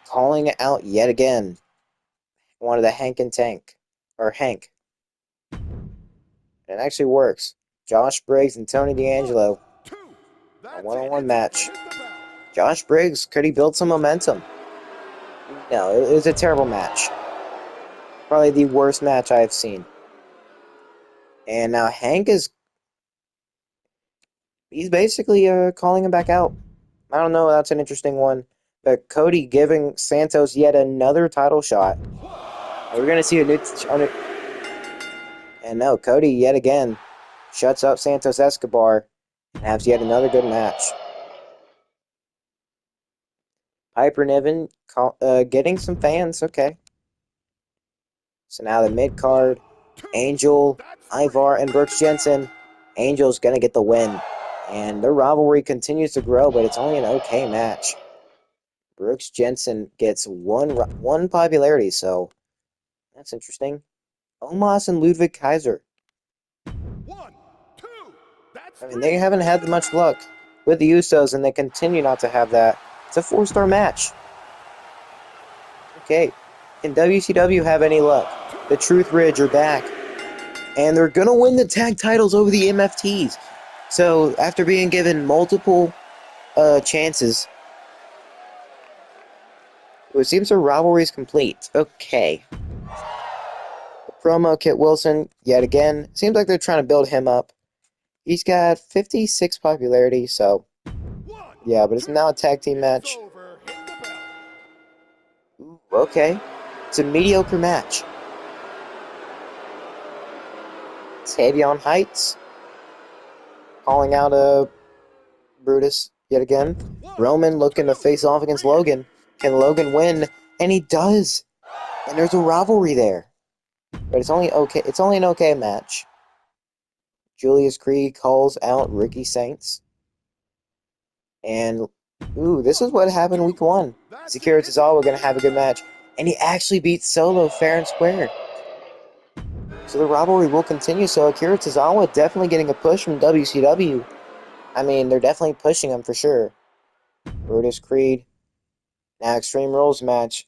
calling it out yet again. One of the Hank and Tank. Or Hank. It actually works. Josh Briggs and Tony D'Angelo. A one-on-one match. Josh Briggs, could he build some momentum? No, it was a terrible match. Probably the worst match I've seen. And now Hank is... He's basically calling him back out. I don't know, that's an interesting one. But Cody giving Santos yet another title shot. We're going to see a new... And no, Cody yet again shuts up Santos Escobar and has yet another good match. Piper Niven getting some fans, okay. So now the mid-card, Angel, Ivar, and Brooks Jensen. Angel's going to get the win. And their rivalry continues to grow, but it's only an okay match. Brooks Jensen gets one popularity, so that's interesting. Omos and Ludwig Kaiser. I mean, they haven't had much luck with the Usos, and they continue not to have that. It's a 4-star match. Okay. Can WCW have any luck? The Truth Ridge are back. And they're going to win the tag titles over the MFTs. So, after being given multiple chances, it seems their rivalry is complete. Okay. Promo Kit Wilson, yet again. Seems like they're trying to build him up. He's got 56 popularity, so... Yeah, but it's now a tag team match. Ooh, okay. It's a mediocre match. Tavion Heights calling out Brutus yet again. Roman looking to face off against Logan. Can Logan win? And he does. And there's a rivalry there. But it's only okay. It's only an okay match. Julius Creed calls out Ricky Saints. And ooh, this is what happened week 1. Akira Tozawa going to have a good match. And he actually beats Solo fair and square. So the rivalry will continue. So Akira Tozawa definitely getting a push from WCW. I mean, they're definitely pushing him for sure. Brutus Creed. Now Extreme Rules match.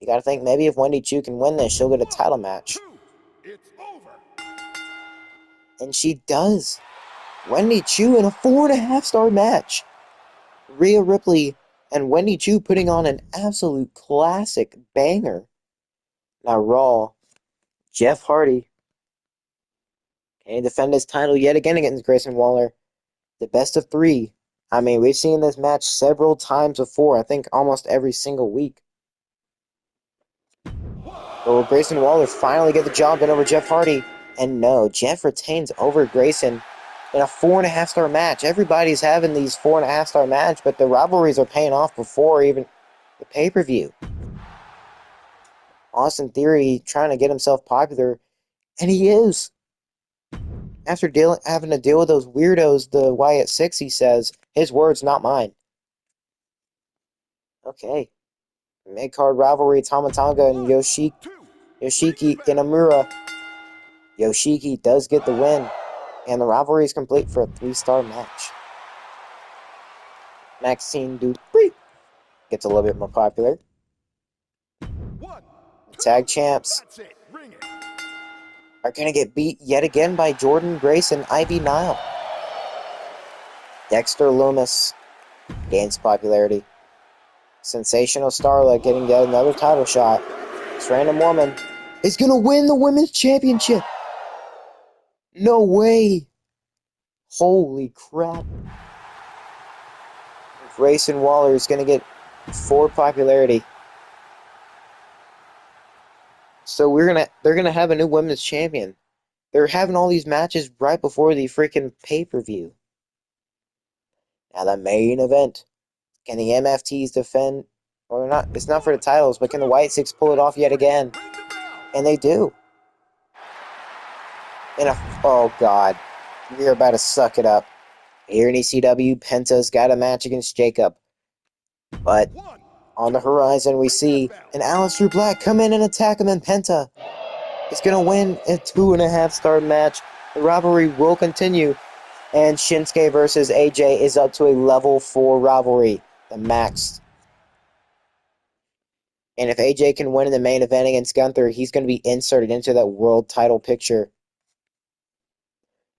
You gotta think maybe if Wendy Chu can win this, she'll get a title match. And she does. Wendy Chu in a 4.5-star match. Rhea Ripley and Wendy Chu putting on an absolute classic banger. Now Raw. Jeff Hardy. Can he defend his title yet again against Grayson Waller? The best of 3. I mean, we've seen this match several times before. I think almost every single week. But will Grayson Waller finally get the job done over Jeff Hardy? And no, Jeff retains over Grayson in a 4.5-star match. Everybody's having these 4.5-star match, but the rivalries are paying off before even the pay-per-view. Austin Theory trying to get himself popular, and he is. After having to deal with those weirdos, the Wyatt Six, he says, his words, not mine. Okay. Mid-card rivalry, Tamatanga and Yoshiki Inamura. Yoshiki does get the win, and the rivalry is complete for a 3-star match. Maxine Dupree gets a little bit more popular. Tag champs are going to get beat yet again by Jordan Grace and Ivy Nile. Dexter Loomis gains popularity. Sensational Starlet getting yet another title shot. This random woman is going to win the women's championship. No way. Holy crap. Grayson Waller is going to get 4 popularity. So they're gonna have a new women's champion. They're having all these matches right before the freaking pay-per-view. Now the main event. Can the MFTs defend? Or not? It's not for the titles, but can the White Six pull it off yet again? And they do. Oh god, we're about to suck it up. Here in ECW, Penta's got a match against Jacob. But on the horizon, we see an Aleister Black come in and attack him, and Penta is going to win a 2.5-star match. The rivalry will continue, and Shinsuke versus AJ is up to a level 4 rivalry, the max. And if AJ can win in the main event against Gunther, he's going to be inserted into that world title picture.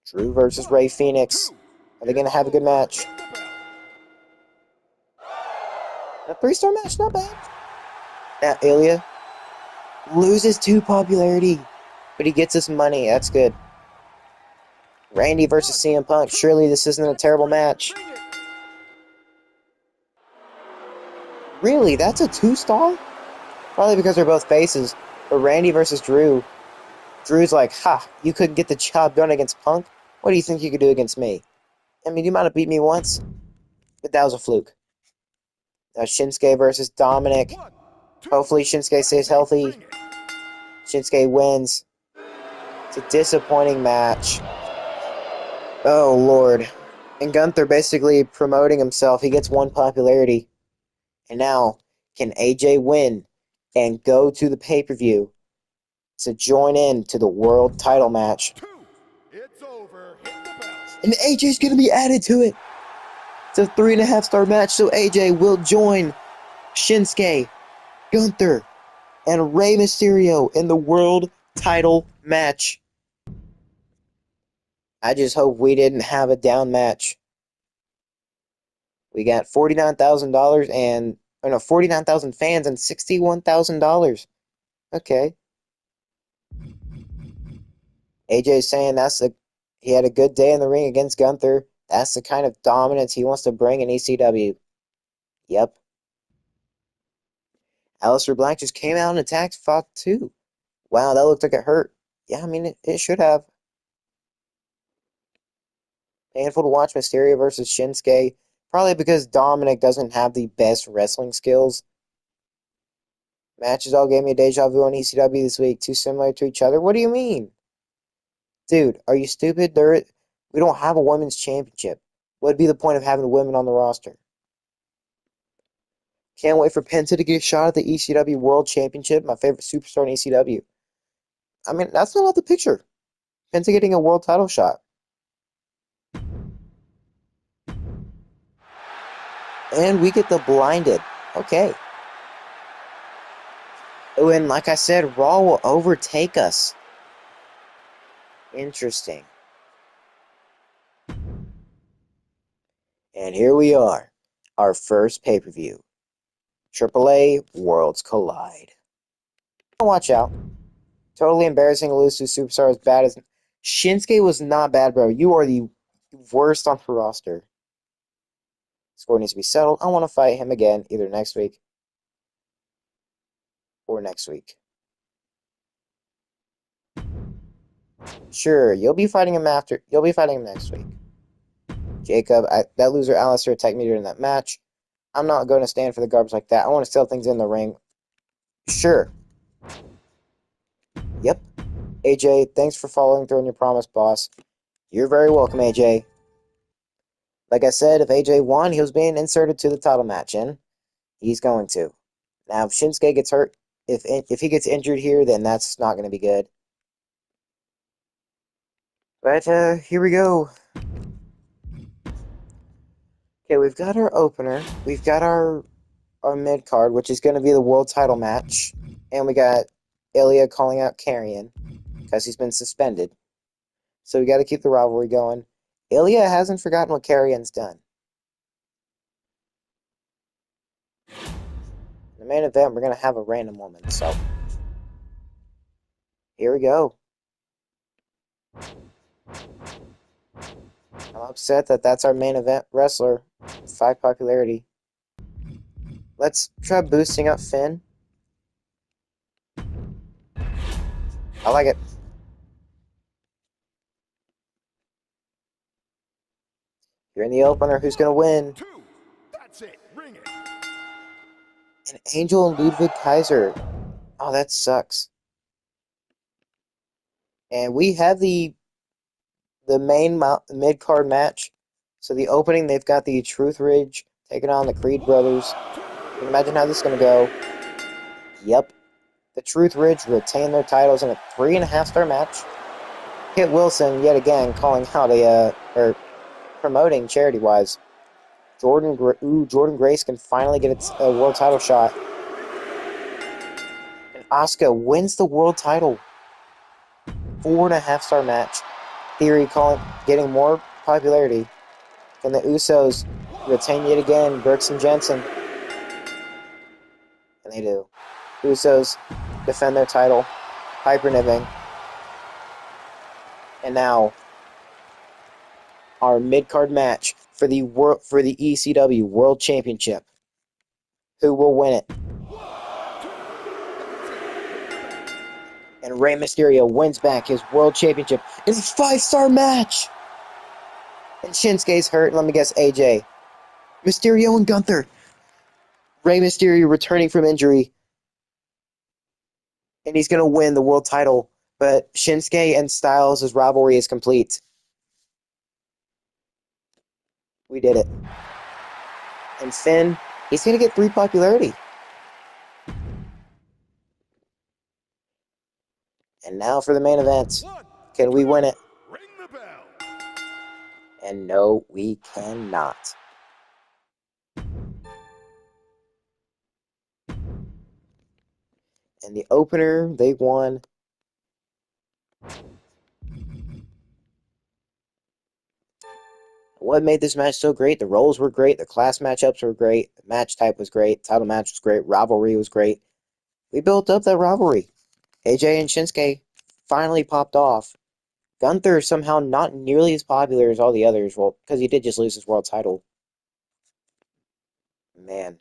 Drew versus Rey Fenix. Are they going to have a good match? A 3-star match, not bad. Now, Ilya loses 2 popularity, but he gets his money. That's good. Randy versus CM Punk. Surely this isn't a terrible match. Really? That's a 2-star? Probably because they're both faces. But Randy versus Drew. Drew's like, ha, you couldn't get the job done against Punk? What do you think you could do against me? I mean, you might have beat me once, but that was a fluke. Now Shinsuke versus Dominic. Hopefully Shinsuke stays healthy. Shinsuke wins. It's a disappointing match. Oh, Lord. And Gunther basically promoting himself. He gets 1 popularity. And now, can AJ win and go to the pay-per-view to join in to the world title match? And AJ's going to be added to it. It's a 3.5-star match, so AJ will join Shinsuke, Gunther, and Rey Mysterio in the world title match. I just hope we didn't have a down match. We got $49,000 and 49,000 fans and $61,000. Okay. AJ's saying he had a good day in the ring against Gunther. That's the kind of dominance he wants to bring in ECW. Yep. Aleister Black just came out and attacked Fox too. Wow, that looked like it hurt. Yeah, I mean, it should have. Painful to watch Mysterio versus Shinsuke. Probably because Dominic doesn't have the best wrestling skills. Matches all gave me deja vu on ECW this week. Too similar to each other. What do you mean? Dude, are you stupid? We don't have a women's championship. What'd be the point of having women on the roster? Can't wait for Penta to get a shot at the ECW World Championship, my favorite superstar in ECW. I mean, that's not out the picture. Penta getting a world title shot. And we get the blinded. Okay. Oh, and like I said, Raw will overtake us. Interesting. And here we are. Our first pay-per-view. AAA Worlds Collide. Watch out. Totally embarrassing to lose to a superstar as bad as... Shinsuke was not bad, bro. You are the worst on the roster. Score needs to be settled. I want to fight him again, either next week or next week. Sure, you'll be fighting him after. You'll be fighting him next week. Jacob, that loser Alistair attacked me during that match. I'm not going to stand for the garbage like that. I want to sell things in the ring. Sure. Yep. AJ, thanks for following through on your promise, boss. You're very welcome, AJ. Like I said, if AJ won, he was being inserted to the title match, and he's going to. Now, if Shinsuke gets hurt, if he gets injured here, then that's not going to be good. But here we go. Okay, we've got our opener. We've got our mid card, which is going to be the world title match, and we got Ilya calling out Karrion because he's been suspended. So we got to keep the rivalry going. Ilya hasn't forgotten what Karrion's done. In the main event, we're going to have a random woman, so here we go. I'm upset that that's our main event wrestler. 5 popularity. Let's try boosting up Finn. I like it. You're in the opener. Who's going to win? Two. That's it. Ring it. An Angel and Ludwig Kaiser. Oh, that sucks. And we have the main mid-card match. So the opening, they've got the Truth Ridge taking on the Creed brothers. You can imagine how this is going to go. Yep. The Truth Ridge retain their titles in a 3.5-star match. Kit Wilson, yet again, calling out or promoting charity-wise. Jordan Grace can finally get its world title shot. And Asuka wins the world title. 4.5-star match. Theory getting more popularity. Can the Usos retain yet again Brooks and Jensen? And they do. Usos defend their title. Piper Niven. And now our mid-card match for the ECW World Championship. Who will win it? And Rey Mysterio wins back his World Championship in a 5-star match. And Shinsuke's hurt. Let me guess, AJ. Mysterio and Gunther. Rey Mysterio returning from injury. And he's going to win the world title. But Shinsuke and Styles' rivalry is complete. We did it. And Finn, he's going to get 3 popularity. And now for the main event. Can we win it? Ring the bell. And no, we cannot. In the opener, they won. What made this match so great? The roles were great. The class matchups were great. The match type was great. Title match was great. Rivalry was great. We built up that rivalry. AJ and Shinsuke finally popped off. Gunther somehow not nearly as popular as all the others. Well, because he did just lose his world title. Man.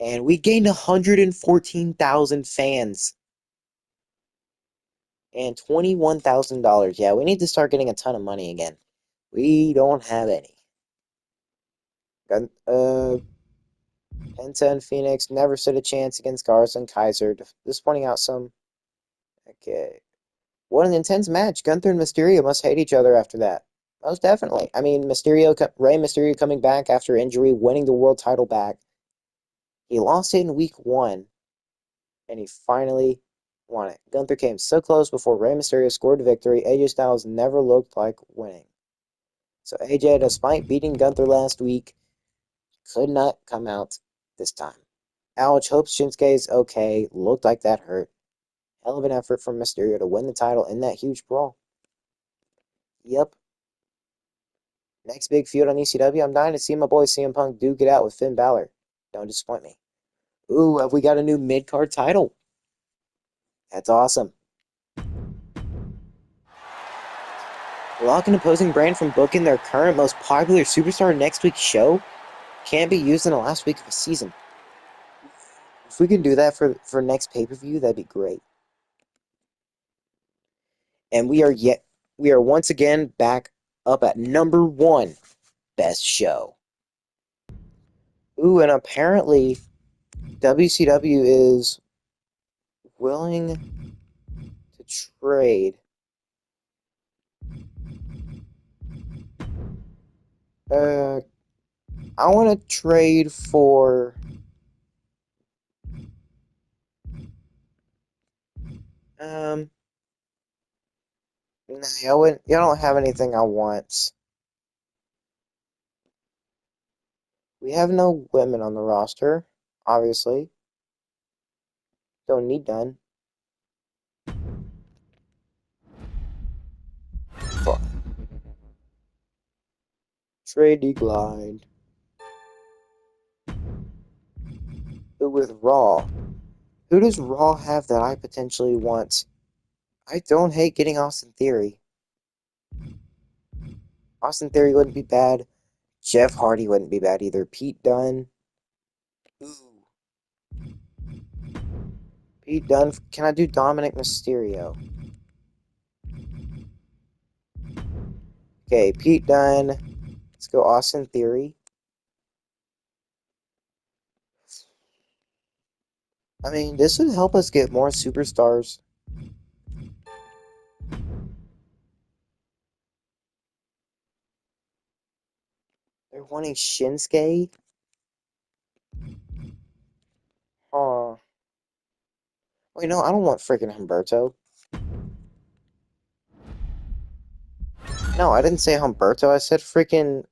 And we gained 114,000 fans. And $21,000. Yeah, we need to start getting a ton of money again. We don't have any. Penta and Phoenix never stood a chance against Garza and Kaiser. Just pointing out some. Okay. What an intense match. Gunther and Mysterio must hate each other after that. Most definitely. I mean, Rey Mysterio coming back after injury, winning the world title back. He lost it in week 1, and he finally won it. Gunther came so close before Rey Mysterio scored the victory. AJ Styles never looked like winning. So AJ, despite beating Gunther last week, could not come out this time. Ouch, hopes Shinsuke's okay. Looked like that hurt. Hell of an effort from Mysterio to win the title in that huge brawl. Yep. Next big feud on ECW, I'm dying to see my boy CM Punk duke it out with Finn Balor. Don't disappoint me. Ooh, have we got a new mid-card title? That's awesome. Lock an opposing brand from booking their current most popular superstar next week's show can't be used in the last week of a season. If we can do that for next pay-per-view, that'd be great. And we are once again back up at number one best show. Ooh, and apparently WCW is willing to trade. Uh, I want to trade for. Um, nah, I wouldn't. I don't have anything I want. We have no women on the roster, obviously. Don't need none. Fuck. Trade declined. But with Raw, who does Raw have that I potentially want? I don't hate getting Austin Theory. Austin Theory wouldn't be bad. Jeff Hardy wouldn't be bad either. Pete Dunne. Ooh. Pete Dunne. Can I do Dominic Mysterio? Okay, Pete Dunne. Let's go Austin Theory. I mean, this would help us get more superstars. They're wanting Shinsuke? Huh. Wait, no, I don't want freaking Humberto. No, I didn't say Humberto. I said freaking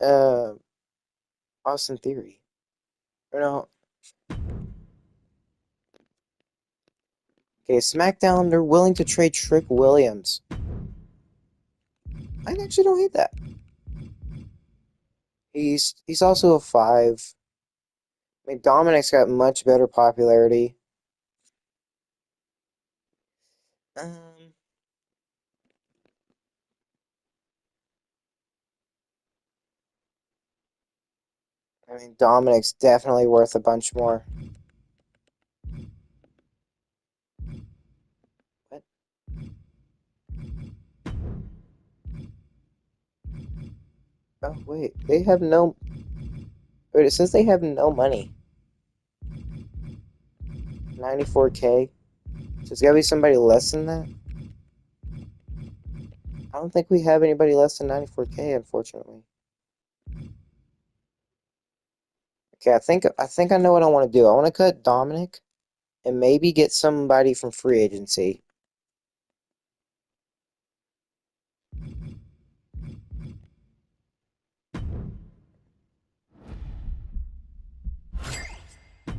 Austin Theory. Or no. Okay, SmackDown, they're willing to trade Trick Williams. I actually don't hate that. He's also a 5. I mean, Dominic's got much better popularity. Um, I mean, Dominic's definitely worth a bunch more. What? Oh, wait. They have no... Wait, it says they have no money. 94K? So it's gotta be somebody less than that? I don't think we have anybody less than 94K, unfortunately. Okay, I think I know what I want to do. I want to cut Dominic and maybe get somebody from free agency.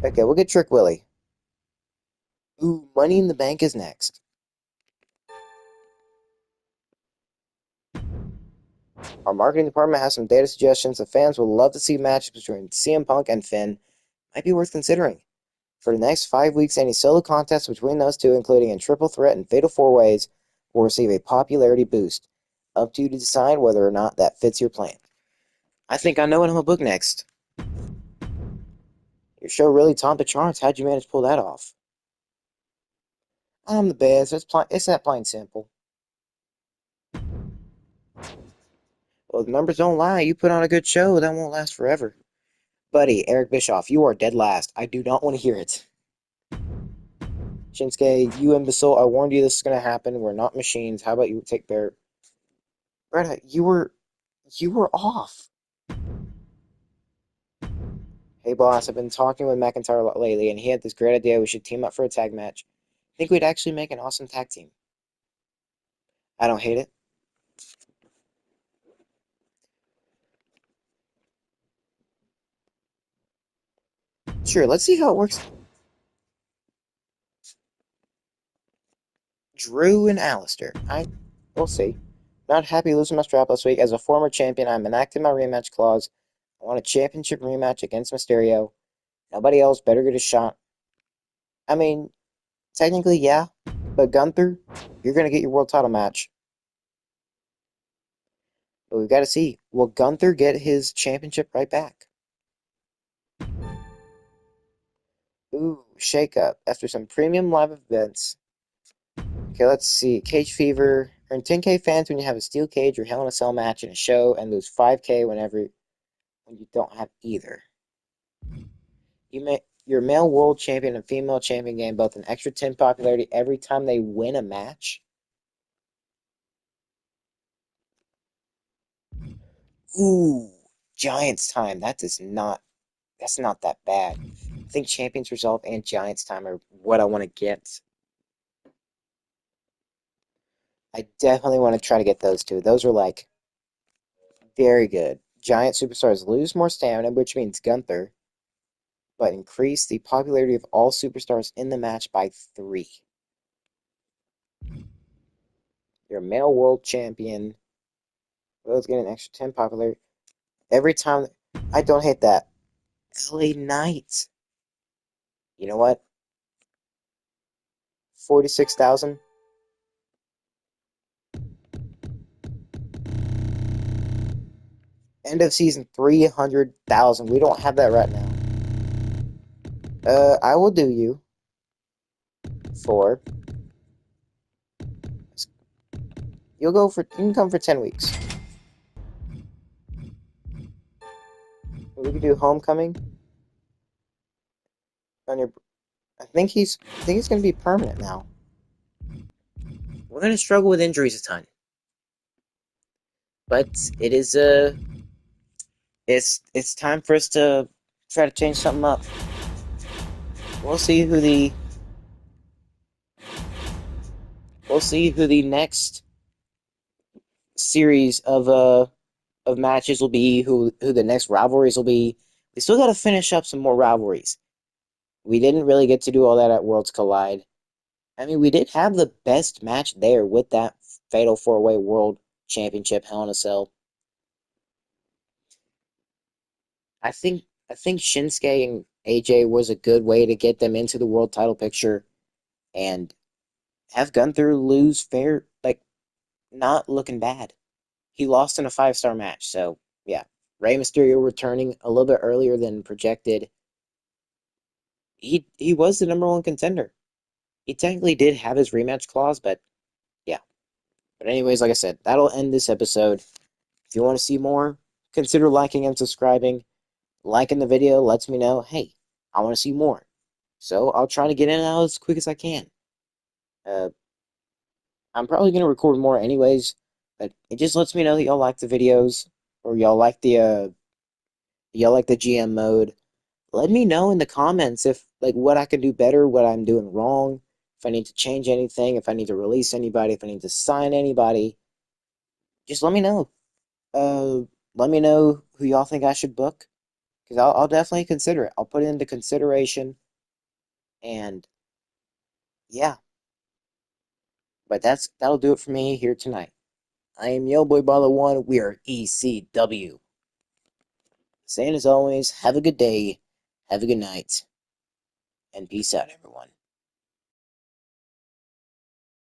Okay, we'll get Trick Willie. Ooh, Money in the Bank is next. Our marketing department has some data suggestions. The fans would love to see matches between CM Punk and Finn. Might be worth considering. For the next 5 weeks, any solo contests between those two, including in Triple Threat and Fatal 4 Ways, will receive a popularity boost. Up to you to decide whether or not that fits your plan. I think I know what I'm gonna book next. Your show really topped the charts. How'd you manage to pull that off? I'm the best. It's that plain simple. Well, the numbers don't lie. You put on a good show, that won't last forever. Buddy, Eric Bischoff, you are dead last. I do not want to hear it. Shinsuke, you imbecile, I warned you this is going to happen. We're not machines. How about you take Barrett? Greta, you were off. Hey, boss, I've been talking with McIntyre a lot lately, and he had this great idea we should team up for a tag match. I think we'd actually make an awesome tag team. I don't hate it. Sure, let's see how it works. Drew and Alistair. We'll see. Not happy losing my strap last week. As a former champion, I'm enacting my rematch clause. I want a championship rematch against Mysterio. Nobody else better get a shot. I mean, technically, yeah. But Gunther, you're going to get your world title match. But we've got to see. Will Gunther get his championship right back? Ooh, shake up. After some premium live events. Okay, let's see. Cage Fever. Earn 10K fans when you have a steel cage or Hell in a Cell match in a show, and lose 5K when you don't have either. Your male world champion and female champion gain both an extra 10 popularity every time they win a match. Ooh, Giants time. That's not that bad. I think Champions Resolve and Giants time are what I want to get. I definitely want to try to get those two. Those are like very good. Giant superstars lose more stamina, which means Gunther, but increase the popularity of all superstars in the match by 3. Your male world champion. Let's get an extra 10 popularity. Every time. I don't hate that. LA Knight. You know what? 46,000. End of season 300,000. We don't have that right now. I will do you for. You can come for 10 weeks. We can do homecoming on your. I think he's gonna be permanent now. We're gonna struggle with injuries a ton, but it's time for us to try to change something up. We'll see who the next series of matches will be, who the next rivalries will be. We still got to finish up some more rivalries. We didn't really get to do all that at Worlds Collide. I mean, we did have the best match there with that Fatal 4-Way World Championship Hell in a Cell. I think Shinsuke and AJ was a good way to get them into the world title picture and have Gunther lose fair, like, not looking bad. He lost in a 5-star match, so yeah. Rey Mysterio returning a little bit earlier than projected. He was the #1 contender. He technically did have his rematch clause, but yeah. But anyways, like I said, that'll end this episode. If you want to see more, consider liking and subscribing. Liking the video lets me know, hey, I want to see more. So I'll try to get in and out as quick as I can. Uh, I'm probably going to record more anyways, but it just lets me know that y'all like the videos, or y'all like the GM mode. Let me know in the comments if, like, what I can do better, what I'm doing wrong, if I need to change anything, if I need to release anybody, if I need to sign anybody. Just let me know. Uh, Let me know who y'all think I should book, because I'll definitely consider it. I'll put it into consideration, and yeah. But that'll do it for me here tonight. I am Boy Baller One. We are ECW. Saying as always, have a good day, have a good night, and peace out, everyone.